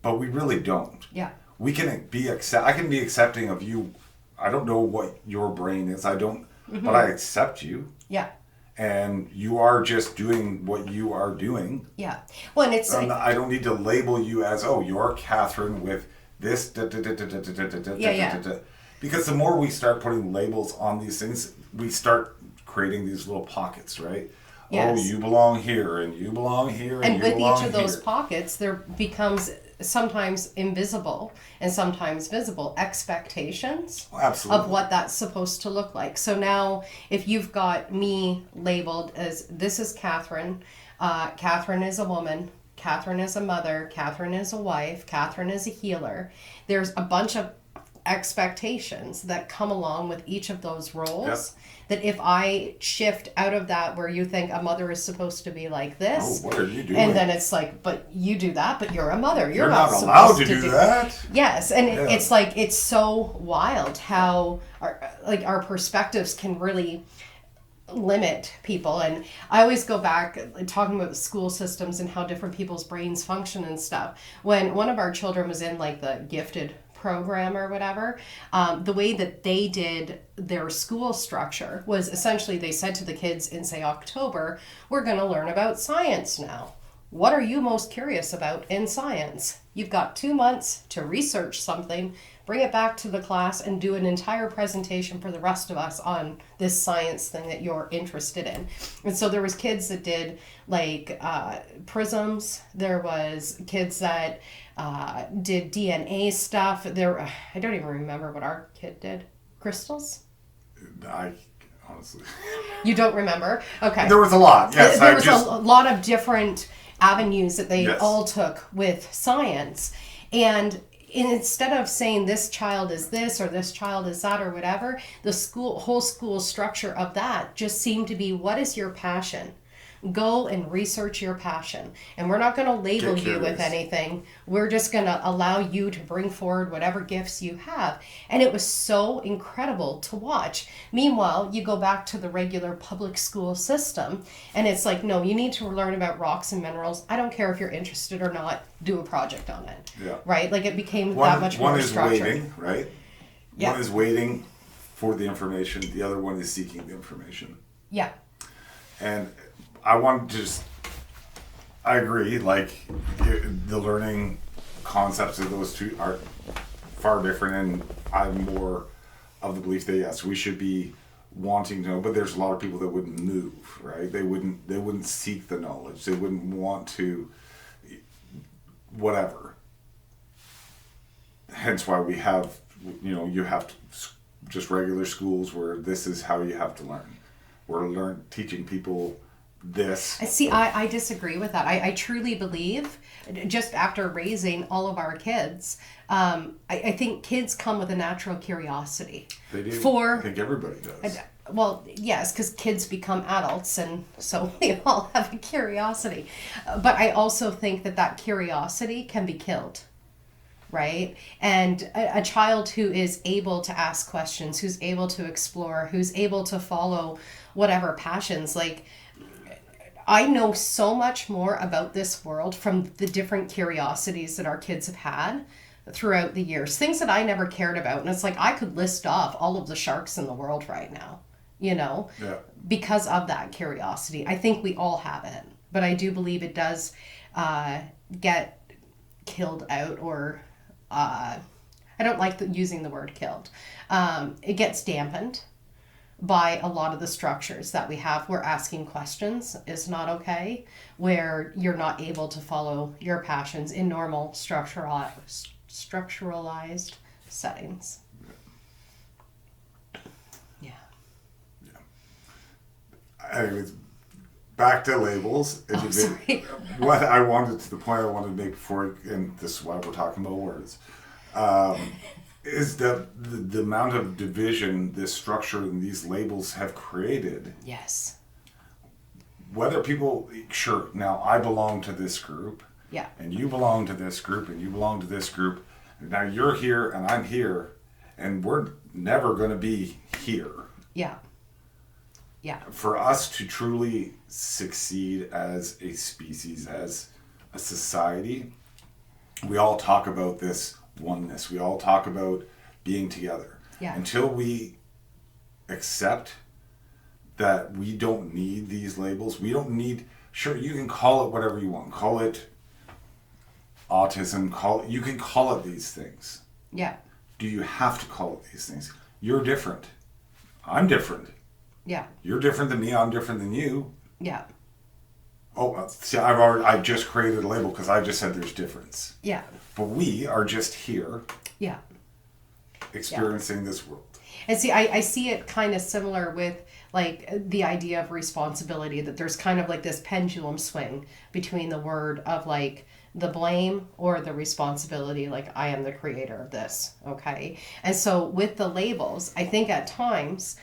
But we really don't. Yeah. We can I can be accepting of you. I don't know what your brain is. I don't, but I accept you. Yeah. And you are just doing what you are doing. Yeah. Well, and it's like, I don't need to label you as, you're Catherine with this. Because the more we start putting labels on these things, we start creating these little pockets, right? Yes. Oh, you belong here, and you belong here, and you with belong each of those here. pockets, there becomes sometimes invisible and sometimes visible expectations of what that's supposed to look like. So now, if you've got me labeled as, this is Catherine, Catherine is a woman, Catherine is a mother, Catherine is a wife, Catherine is a healer, there's a bunch of expectations that come along with each of those roles. That if I shift out of that where you think a mother is supposed to be like this, what are you doing? and then it's like, but you do that, but you're a mother. You're not supposed allowed to do that. Yes, and it's like, it's so wild how our perspectives can really limit people. And I always go back talking about school systems and how different people's brains function and stuff. When one of our children was in like the gifted program or whatever, the way that they did their school structure was essentially they said to the kids in, say, October, we're going to learn about science now. What are you most curious about in science? You've got 2 months to research something, bring it back to the class, and do an entire presentation for the rest of us on this science thing that you're interested in. And so there was kids that did like prisms. There was kids that did DNA stuff. I don't even remember what our kid did. Crystals? I honestly. You don't remember? Okay. There was a lot. Yes, there was a lot of different avenues that they Yes. all took with science. And instead of saying this child is this or this child is that or whatever, the whole school structure of that just seemed to be, what is your passion? Go and research your passion. And we're not going to label you with anything. We're just going to allow you to bring forward whatever gifts you have. And it was so incredible to watch. Meanwhile, you go back to the regular public school system and it's like, no, you need to learn about rocks and minerals. I don't care if you're interested or not, do a project on it. Yeah. Right? Like it became that much more structured. One is waiting, right? Yeah. One is waiting for the information. The other one is seeking the information. Yeah. And I want to I agree, like, the learning concepts of those two are far different, and I'm more of the belief that, yes, we should be wanting to know, but there's a lot of people that wouldn't move, right? They wouldn't seek the knowledge. They wouldn't want to, whatever. Hence why we have, you have to, just regular schools where this is how you have to learn. We're teaching people this. See, I disagree with that. I truly believe, just after raising all of our kids, I think kids come with a natural curiosity. They do. I think everybody does. Well, yes, because kids become adults, and so we all have a curiosity. But I also think that curiosity can be killed. Right? And a child who is able to ask questions, who's able to explore, who's able to follow whatever passions, like, I know so much more about this world from the different curiosities that our kids have had throughout the years. Things that I never cared about. And it's like, I could list off all of the sharks in the world right now, because of that curiosity. I think we all have it. But I do believe it does get killed out, or I don't like using the word killed. It gets dampened by a lot of the structures that we have, where asking questions is not okay, where you're not able to follow your passions in normal structuralized settings. Yeah. Anyways, back to labels. Sorry. What I wanted to the point I wanted to make before, and this is why we're talking about words, is that the amount of division this structure and these labels have created. Yes. Whether people, sure, now I belong to this group. Yeah. And you belong to this group, and you belong to this group. Now you're here, and I'm here, and we're never going to be here. Yeah. Yeah. For us to truly succeed as a species, as a society, we all talk about this oneness. We all talk about being together. Yeah. Until we accept that we don't need these labels, we don't need, sure, you can call it whatever you want. Call it autism, you can call it these things. Yeah. Do you have to call it these things? You're different. I'm different. Yeah. You're different than me, I'm different than you. Yeah. Oh, see, I just created a label because I just said there's difference. Yeah. But we are just here. Yeah. Experiencing this world. And see, I see it kind of similar with like the idea of responsibility, that there's kind of like this pendulum swing between the word of like the blame or the responsibility, like I am the creator of this, okay? And so with the labels, I think at times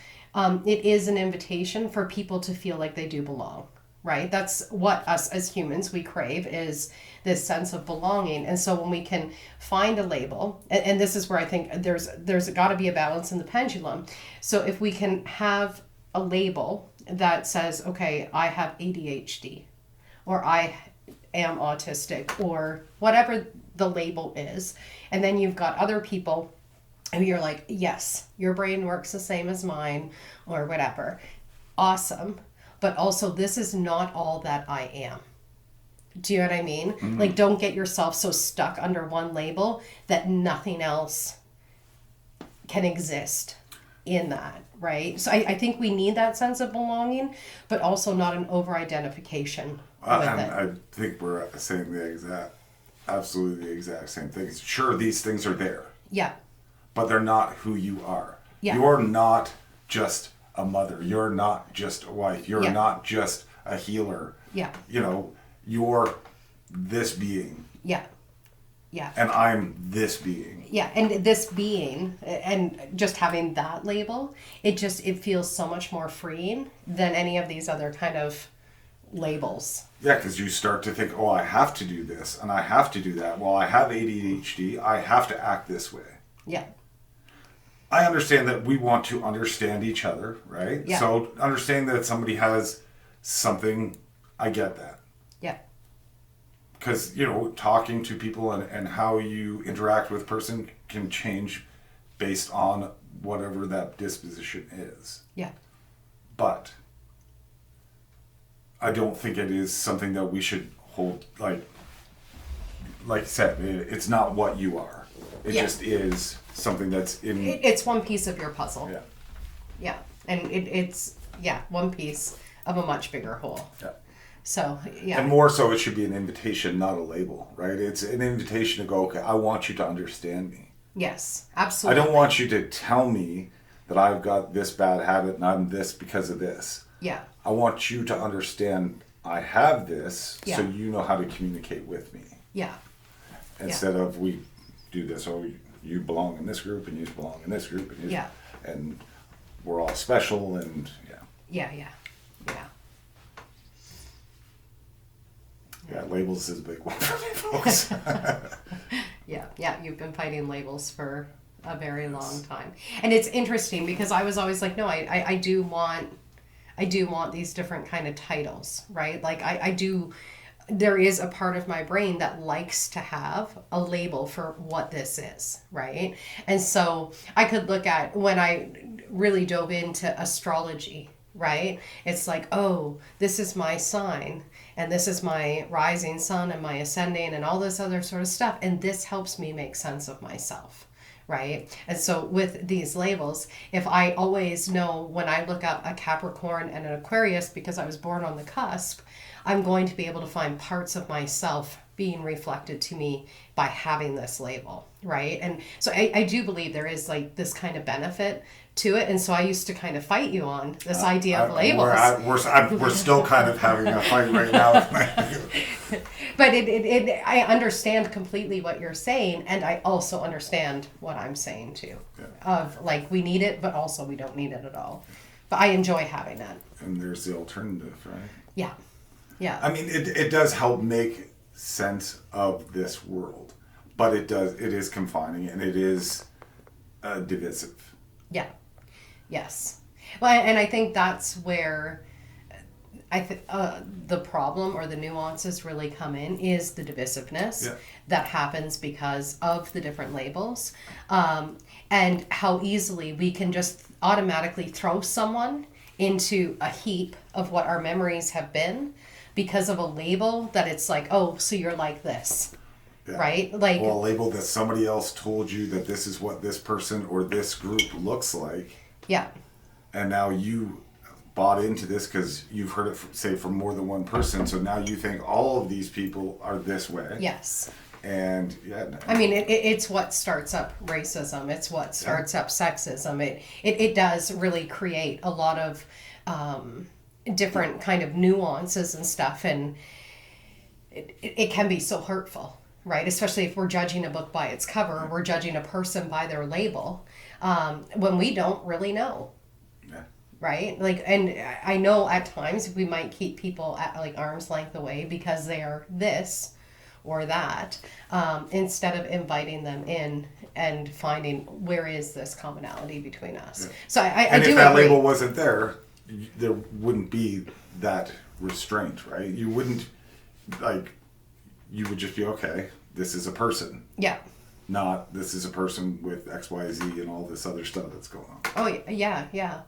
it is an invitation for people to feel like they do belong, right? That's what us as humans, we crave, is this sense of belonging. And so when we can find a label, and this is where I think there's got to be a balance in the pendulum. So if we can have a label that says, okay, I have ADHD, or I am autistic, or whatever the label is, and then you've got other people who you're like, yes, your brain works the same as mine, or whatever. Awesome. But also, this is not all that I am. Do you know what I mean? Mm-hmm. Like, don't get yourself so stuck under one label that nothing else can exist in that, right? So I think we need that sense of belonging, but also not an over-identification with it. I think we're saying absolutely the exact same thing. Sure, these things are there. Yeah. But they're not who you are. Yeah. You're not just a mother. You're not just a wife. You're not just a healer. Yeah. You know, you're this being. Yeah. Yeah. And I'm this being. Yeah, and this being, and just having that label, it feels so much more freeing than any of these other kind of labels. Yeah, because you start to think, oh, I have to do this, and I have to do that. Well, I have ADHD, I have to act this way. Yeah. I understand that we want to understand each other, right? Yeah. So understanding that somebody has something, I get that. Yeah. Because, you know, talking to people and how you interact with a person can change based on whatever that disposition is. Yeah. But I don't think it is something that we should hold, like I said, it's not what you are. It just is something that's in... It's one piece of your puzzle. Yeah. Yeah. And it's one piece of a much bigger whole. Yeah. So, yeah. And more so, it should be an invitation, not a label, right? It's an invitation to go, okay, I want you to understand me. Yes, absolutely. I don't want you to tell me that I've got this bad habit and I'm this because of this. Yeah. I want you to understand I have this, Yeah. so you know how to communicate with me. Yeah. Instead of we do this, oh, you belong in this group and you belong in this group. And and we're all special and Yeah. Yeah, labels is a big one for me, folks. Yeah, you've been fighting labels for a very long time. And it's interesting because I was always like, no, I do want these different kind of titles, right? Like I do, there is a part of my brain that likes to have a label for what this is, right? And so I could look at, when I really dove into astrology, right? It's like, oh, this is my sign, and this is my rising sun and my ascending and all this other sort of stuff. And this helps me make sense of myself, right? And so with these labels, if I always know when I look up a Capricorn and an Aquarius, because I was born on the cusp, I'm going to be able to find parts of myself being reflected to me by having this label, right? And so I do believe there is like this kind of benefit to it. And so I used to kind of fight you on this idea of labels. We're still kind of having a fight right now. But I understand completely what you're saying, and I also understand what I'm saying too. Yeah. Of like, we need it, but also we don't need it at all. But I enjoy having that. And there's the alternative, right? Yeah. Yeah. I mean, it does help make sense of this world, but it is confining and it is divisive. Yeah. Yes. Well, and I think that's where the problem or the nuances really come in, is the divisiveness that happens because of the different labels, and how easily we can just automatically throw someone into a heap of what our memories have been because of a label that it's like, oh, so you're like this. Yeah. Right? Like, well, a label that somebody else told you that this is what this person or this group looks like. Yeah. And now you bought into this because you've heard it say from more than one person. So now you think all of these people are this way. Yes. And I mean, it's what starts up racism. It's what starts up sexism. It does really create a lot of different kind of nuances and stuff, and it can be so hurtful, right? Especially if we're judging a book by its cover, or we're judging a person by their label, when we don't really know. Right? Like, and I know at times we might keep people at like arm's length away because they are this or that, instead of inviting them in and finding where is this commonality between us. Yeah. So I do if that agree. label wasn't there wouldn't be that restraint, right? You wouldn't, like, you would just be, okay, this is a person. Yeah. Not, this is a person with X, Y, Z and all this other stuff that's going on. Oh, yeah, yeah.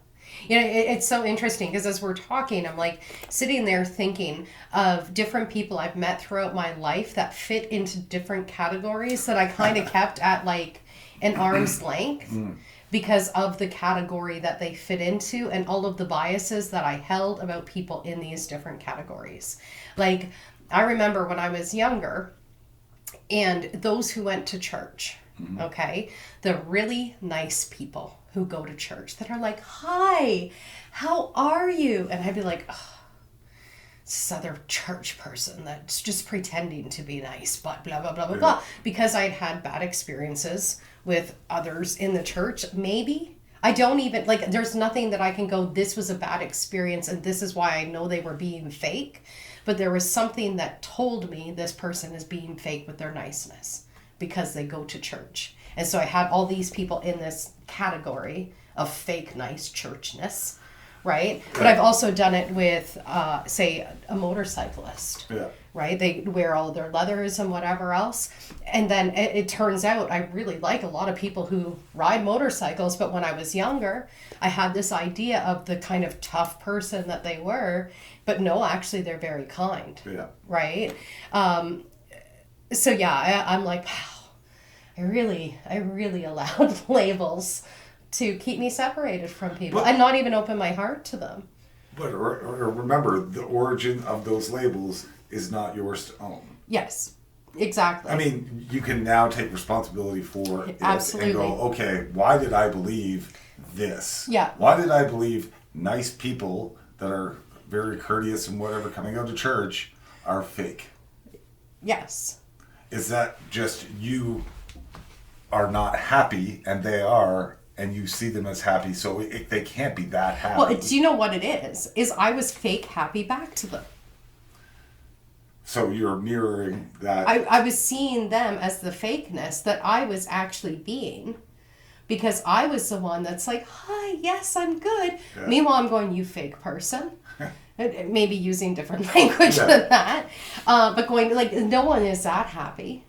You know, it's so interesting because as we're talking, I'm like sitting there thinking of different people I've met throughout my life that fit into different categories that I kind of kept at like an arm's length because of the category that they fit into and all of the biases that I held about people in these different categories. Like, I remember when I was younger and those who went to church, okay, the really nice people who go to church that are like, hi, how are you? And I'd be like, oh, this other church person that's just pretending to be nice, but blah, blah, blah, blah, blah. Because I'd had bad experiences with others in the church, maybe. I don't even, like, there's nothing that I can go, this was a bad experience and this is why I know they were being fake. But there was something that told me this person is being fake with their niceness because they go to church. And so I had all these people in this category of fake nice churchness, right? But I've also done it with, say, a motorcyclist, right? They wear all their leathers and whatever else. And then it turns out I really like a lot of people who ride motorcycles. But when I was younger, I had this idea of the kind of tough person that they were. But no, actually, they're very kind, right? So yeah, I'm like, wow. I really allowed labels to keep me separated from people and not even open my heart to them. But remember, the origin of those labels is not yours to own. Yes, exactly. I mean, you can now take responsibility for it Absolutely. and go, okay, why did I believe this? Yeah. Why did I believe nice people that are very courteous and whatever coming out to church are fake? Yes. Is that just you are not happy and they are, and you see them as happy, so they can't be that happy? Well, do you know what it is I was fake happy back to them. So you're mirroring that. I was seeing them as the fakeness that I was actually being, because I was the one that's like, hi, yes, I'm good. Yeah. Meanwhile, I'm going, you fake person. Maybe using different language than that. But going, like, no one is that happy.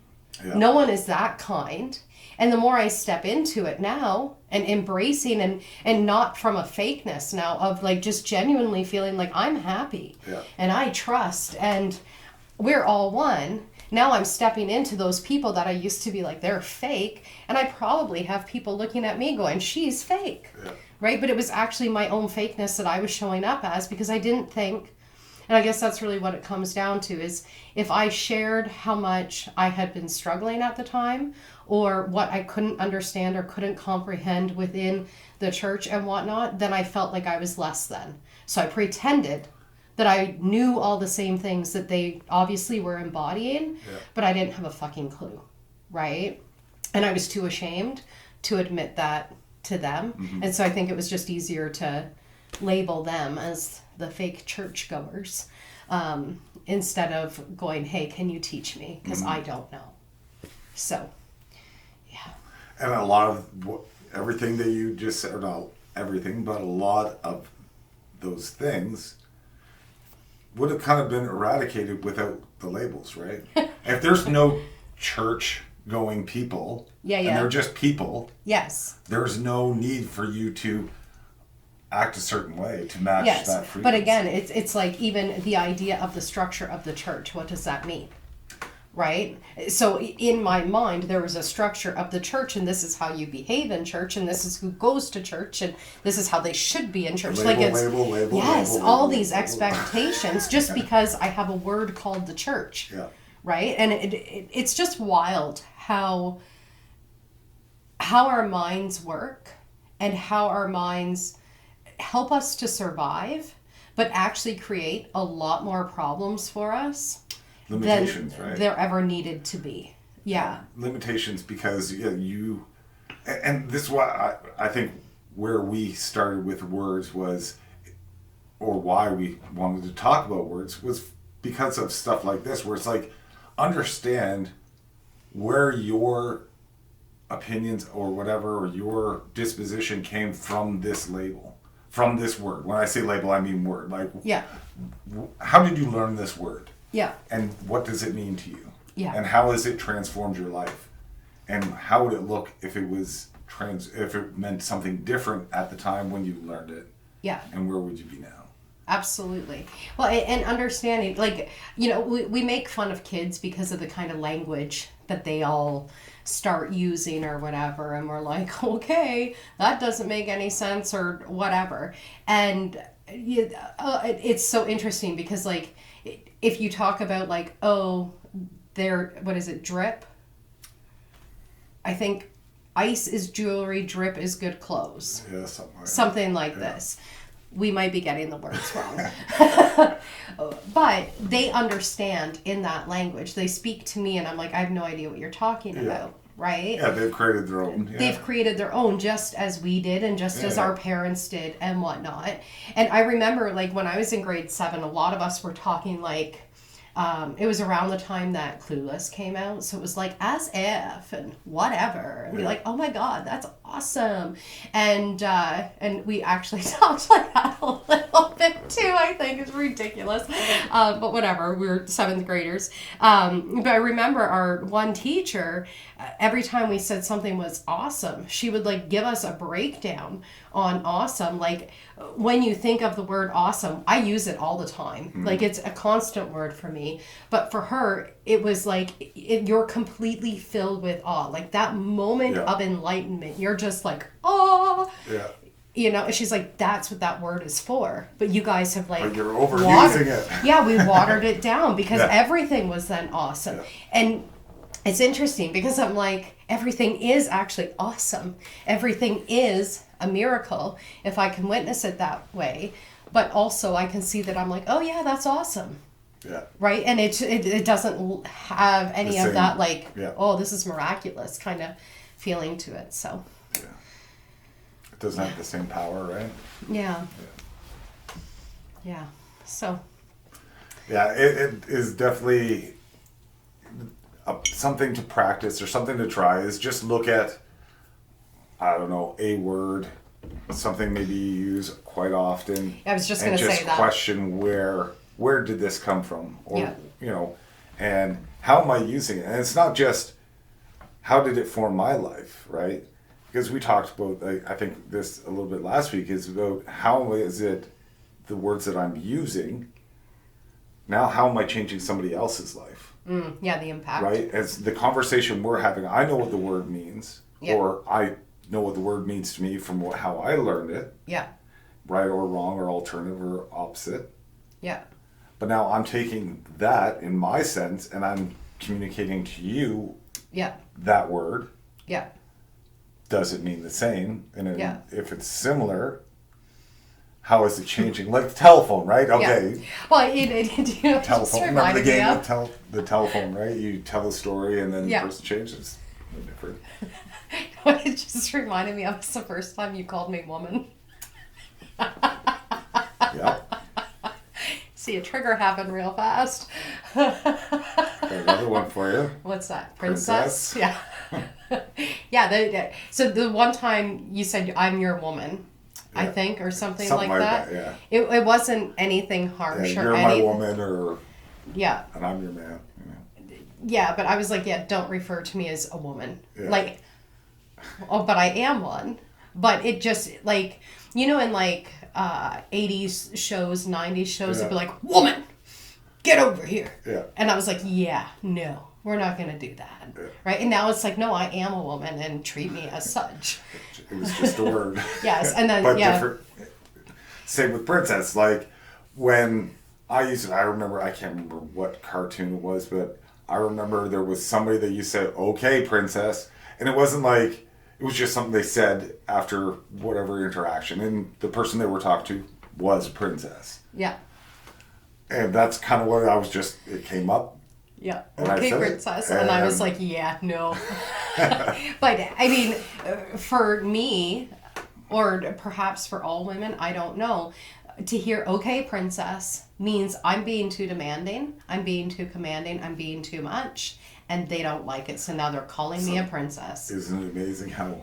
Yeah. No one is that kind. And the more I step into it now and embracing and not from a fakeness now of like just genuinely feeling like I'm happy and I trust and we're all one. Now I'm stepping into those people that I used to be like, they're fake. And I probably have people looking at me going, she's fake. Yeah. Right? But it was actually my own fakeness that I was showing up as because I didn't think. And I guess that's really what it comes down to is if I shared how much I had been struggling at the time or what I couldn't understand or couldn't comprehend within the church and whatnot, then I felt like I was less than. So I pretended that I knew all the same things that they obviously were embodying, but I didn't have a fucking clue, right? And I was too ashamed to admit that to them. Mm-hmm. And so I think it was just easier to label them as the fake churchgoers instead of going, hey, can you teach me? Because I don't know. So, yeah. And a lot of everything that you just said, or not everything, but a lot of those things would have kind of been eradicated without the labels, right? If there's no church going people and they're just people, there's no need for you to act a certain way to match that frequency. But again, it's like even the idea of the structure of the church. What does that mean? Right? So in my mind, there was a structure of the church, and this is how you behave in church, and this is who goes to church, and this is how they should be in church. Label, all these expectations just because I have a word called the church. Yeah. Right? And it's just wild how our minds work and how our minds help us to survive, but actually create a lot more problems for us Limitations, than right? there ever needed to be. Yeah. Limitations because and this is why I think where we started with words was, or why we wanted to talk about words was because of stuff like this, where it's like, understand where your opinions or whatever, or your disposition came from this label, from this word. When I say label, I mean word. Like, Yeah. how did you learn this word? Yeah. And what does it mean to you? Yeah. And how has it transformed your life? And how would it look if it was if it meant something different at the time when you learned it? Yeah. And where would you be now? Absolutely. Well, and understanding, like, you know, we make fun of kids because of the kind of language that they all start using or whatever. And we're like, okay, that doesn't make any sense or whatever. And it's so interesting because, like, if you talk about, like, oh, what is it, drip? I think ice is jewelry, drip is good clothes. Yeah, something like this. We might be getting the words wrong. But they understand in that language. They speak to me and I'm like, I have no idea what you're talking about, right? Yeah, they've created their own. Yeah. They've created their own just as we did and just as our parents did and whatnot. And I remember, like, when I was in grade 7, a lot of us were talking like, it was around the time that Clueless came out, so it was like as if and whatever, and be like, oh my god, that's awesome, and we actually talked like that a little bit too. I think it's ridiculous, but whatever. We're 7th graders, but I remember our one teacher. Every time we said something was awesome, she would like give us a breakdown on awesome. Like, when you think of the word awesome, I use it all the time. Like, it's a constant word for me. But for her, it was like you're completely filled with awe. Like, that moment of enlightenment, you're just like, oh. Yeah. You know, and she's like, that's what that word is for. But you guys have, like, but you're overusing it. Yeah, we watered it down because everything was then awesome. And it's interesting because I'm like, everything is actually awesome. Everything is a miracle if I can witness it that way. But also I can see that I'm like, oh yeah, that's awesome. Yeah. Right? And it doesn't have any of that, like, oh, this is miraculous kind of feeling to it. So. Yeah. It doesn't have the same power, right? Yeah. Yeah. So. Yeah, it is definitely something to practice or something to try. Is just look at, I don't know, a word, something maybe you use quite often. I was just going to say that. And just question where did this come from? Or, you know, and how am I using it? And it's not just how did it form my life, right? Because we talked about, I think this a little bit last week, is about how is it the words that I'm using, now how am I changing somebody else's life? Yeah, the impact. Right? As the conversation we're having, I know what the word means, or I know what the word means to me from how I learned it. Yeah. Right or wrong or alternative or opposite. Yeah. But now I'm taking that in my sense and I'm communicating to you that word. Yeah. Does it mean the same? And if it's similar, how is it changing? Like the telephone, right? Okay. Yeah. Well, it you know, telephone. Remember the game with the telephone, right? You tell a story and then the person changes. No different. What it just reminded me of is the first time you called me woman. Yeah. See a trigger happen real fast. Got another one for you. What's that? Princess? Yeah. Yeah. So the one time you said, I'm your woman. I think, or something like that. Yeah. It wasn't anything harsh or you're anything. my woman, or and I'm your man. You know. Yeah, but I was like, don't refer to me as a woman. Yeah. Like, oh, but I am one. But it just, like, you know, in like 80s shows, 90s shows, it'd be like, woman, get over here. Yeah. And I was like, no, we're not going to do that. Yeah. Right? And now it's like, no, I am a woman and treat me as such. It was just a word. Yes, and then, but different. Same with princess. Like, when I used it, I can't remember what cartoon it was, but I remember there was somebody that you said, okay, princess. And it wasn't like it was just something they said after whatever interaction, and the person they were talking to was a princess. Yeah. And that's kind of what it came up. Yeah. And Okay, princess. And I was like, yeah, no. But I mean, for me, or perhaps for all women, I don't know, to hear okay, princess means I'm being too demanding, I'm being too commanding, I'm being too much, and they don't like it. So now they're calling me a princess. Isn't it amazing how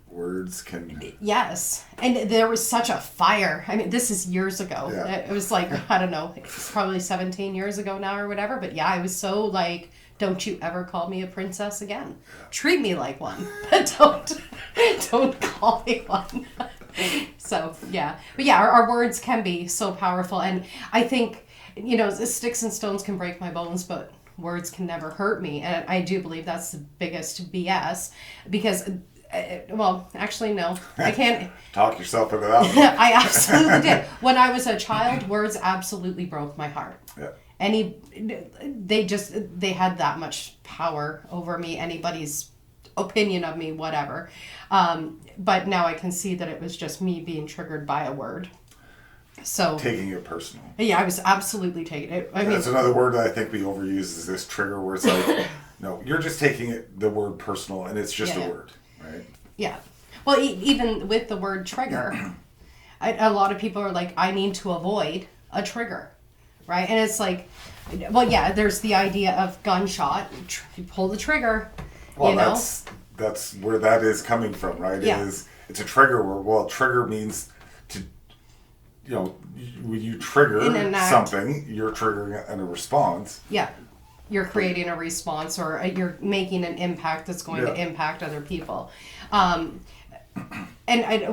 words can... Yes. And there was such a fire. I mean, this is years ago. Yeah. It was like, I don't know, it's probably 17 years ago now or whatever. But yeah, I was so like, don't you ever call me a princess again. Treat me like one, but don't call me one. So, yeah. But yeah, our words can be so powerful. And I think, you know, sticks and stones can break my bones, but words can never hurt me. And I do believe that's the biggest BS because... well, actually, no. I can't... Talk yourself into that one. I absolutely did. When I was a child, words absolutely broke my heart. Yeah. They had that much power over me, anybody's opinion of me, whatever. But now I can see that it was just me being triggered by a word. So taking it personal. Yeah, I was absolutely taking it. I mean, that's another word that I think we overuse is this trigger where it's like, no, you're just taking the word personal and it's just a word. Right? Yeah. Well, even with the word trigger, a lot of people are like, I need to avoid a trigger, right? And it's like, well, yeah, there's the idea of gunshot. You pull the trigger, well, you know? That's where that is coming from, right? Yeah. It's a trigger word. Well, trigger means to, you know, when you trigger something, you're triggering a response. Yeah. You're creating a response or you're making an impact that's going to impact other people. And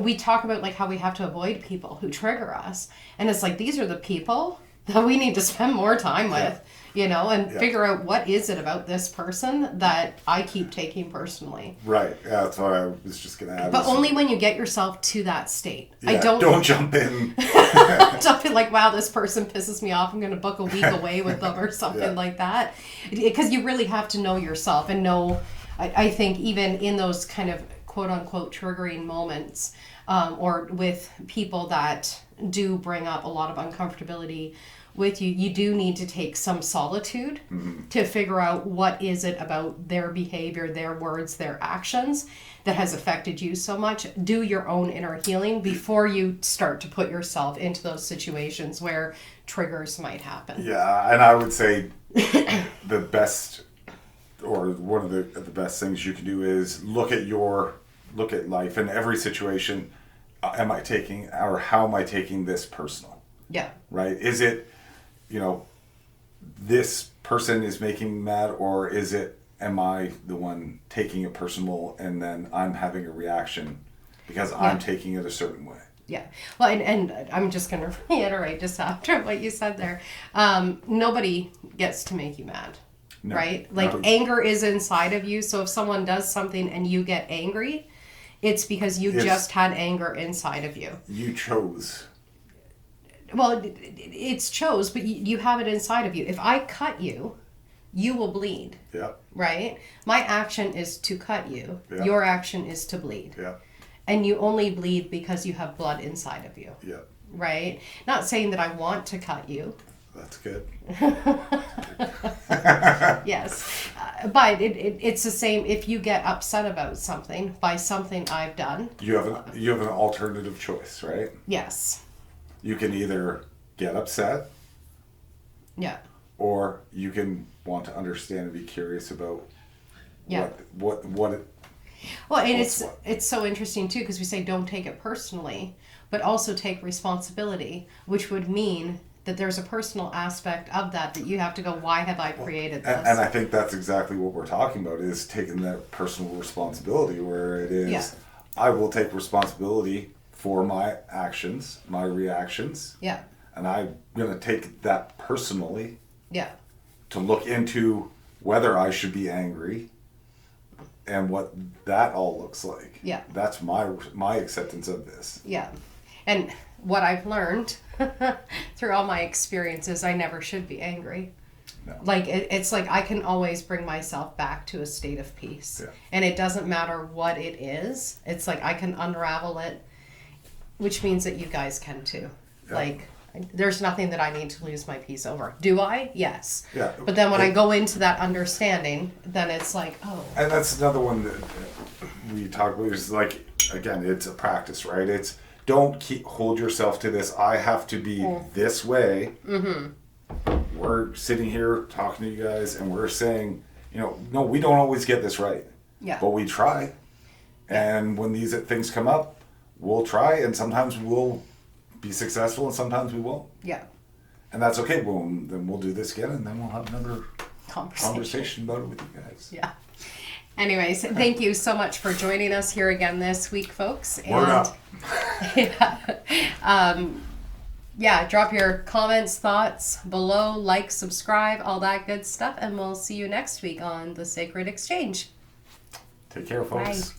we talk about like how we have to avoid people who trigger us. And it's like, these are the people that we need to spend more time with, you know, and figure out what is it about this person that I keep taking personally. Right. Yeah, that's what I was just going to add. But only when you get yourself to that state. Yeah, don't jump in. Don't be like, wow, this person pisses me off. I'm going to book a week away with them or something like that. Because you really have to know yourself and know, I think even in those kind of quote unquote triggering moments or with people that do bring up a lot of uncomfortability with you, you do need to take some solitude to figure out what is it about their behavior, their words, their actions that has affected you so much. Do your own inner healing before you start to put yourself into those situations where triggers might happen. Yeah, and I would say the best, or one of the best things you can do is look at life in every situation. Am I taking, or how am I taking this personal? Yeah. Right? Is it, you know, this person is making me mad, or is it, am I the one taking it personal and then I'm having a reaction because I'm taking it a certain way? Yeah. Well, and I'm just going to reiterate just after what you said there. Nobody gets to make you mad. No, right? Like anger is inside of you. So if someone does something and you get angry, it's because you just had anger inside of you. You chose. Well, it's chose, but you have it inside of you. If I cut you, you will bleed. Yeah. Right? My action is to cut you. Yeah. Your action is to bleed. Yeah. And you only bleed because you have blood inside of you. Yeah. Right? Not saying that I want to cut you. That's good. Yes. But it's the same if you get upset about something by something I've done. You have an alternative choice, right? Yes. You can either get upset. Yeah. Or you can want to understand and be curious about what it. Well, and it's so interesting too because we say don't take it personally, but also take responsibility, which would mean that there's a personal aspect of that you have to go, why have I created this? And I think that's exactly what we're talking about is taking that personal responsibility where it is, I will take responsibility for my actions, my reactions. Yeah. And I'm going to take that personally. Yeah. To look into whether I should be angry and what that all looks like. Yeah. That's my acceptance of this. Yeah. And what I've learned through all my experiences, I never should be angry. No. Like, it's like I can always bring myself back to a state of peace. Yeah. And it doesn't matter what it is. It's like I can unravel it, which means that you guys can too. Yeah. Like, there's nothing that I need to lose my peace over. Do I? Yes. Yeah. But then when I go into that understanding, then it's like, oh. And that's another one that we talk about is like, again, it's a practice, right? It's don't hold yourself to this. I have to be this way. Mm-hmm. We're sitting here talking to you guys and we're saying, no, we don't always get this right. Yeah. But we try. And when these things come up, we'll try, and sometimes we'll be successful and sometimes we won't. Yeah. And that's okay. Then we'll do this again and then we'll have another Conversation about it with you guys. Yeah. Anyways, thank you so much for joining us here again this week, folks. Word up. Yeah, drop your comments, thoughts below, like, subscribe, all that good stuff, and we'll see you next week on The Sacred Exchange. Take care, folks. Bye.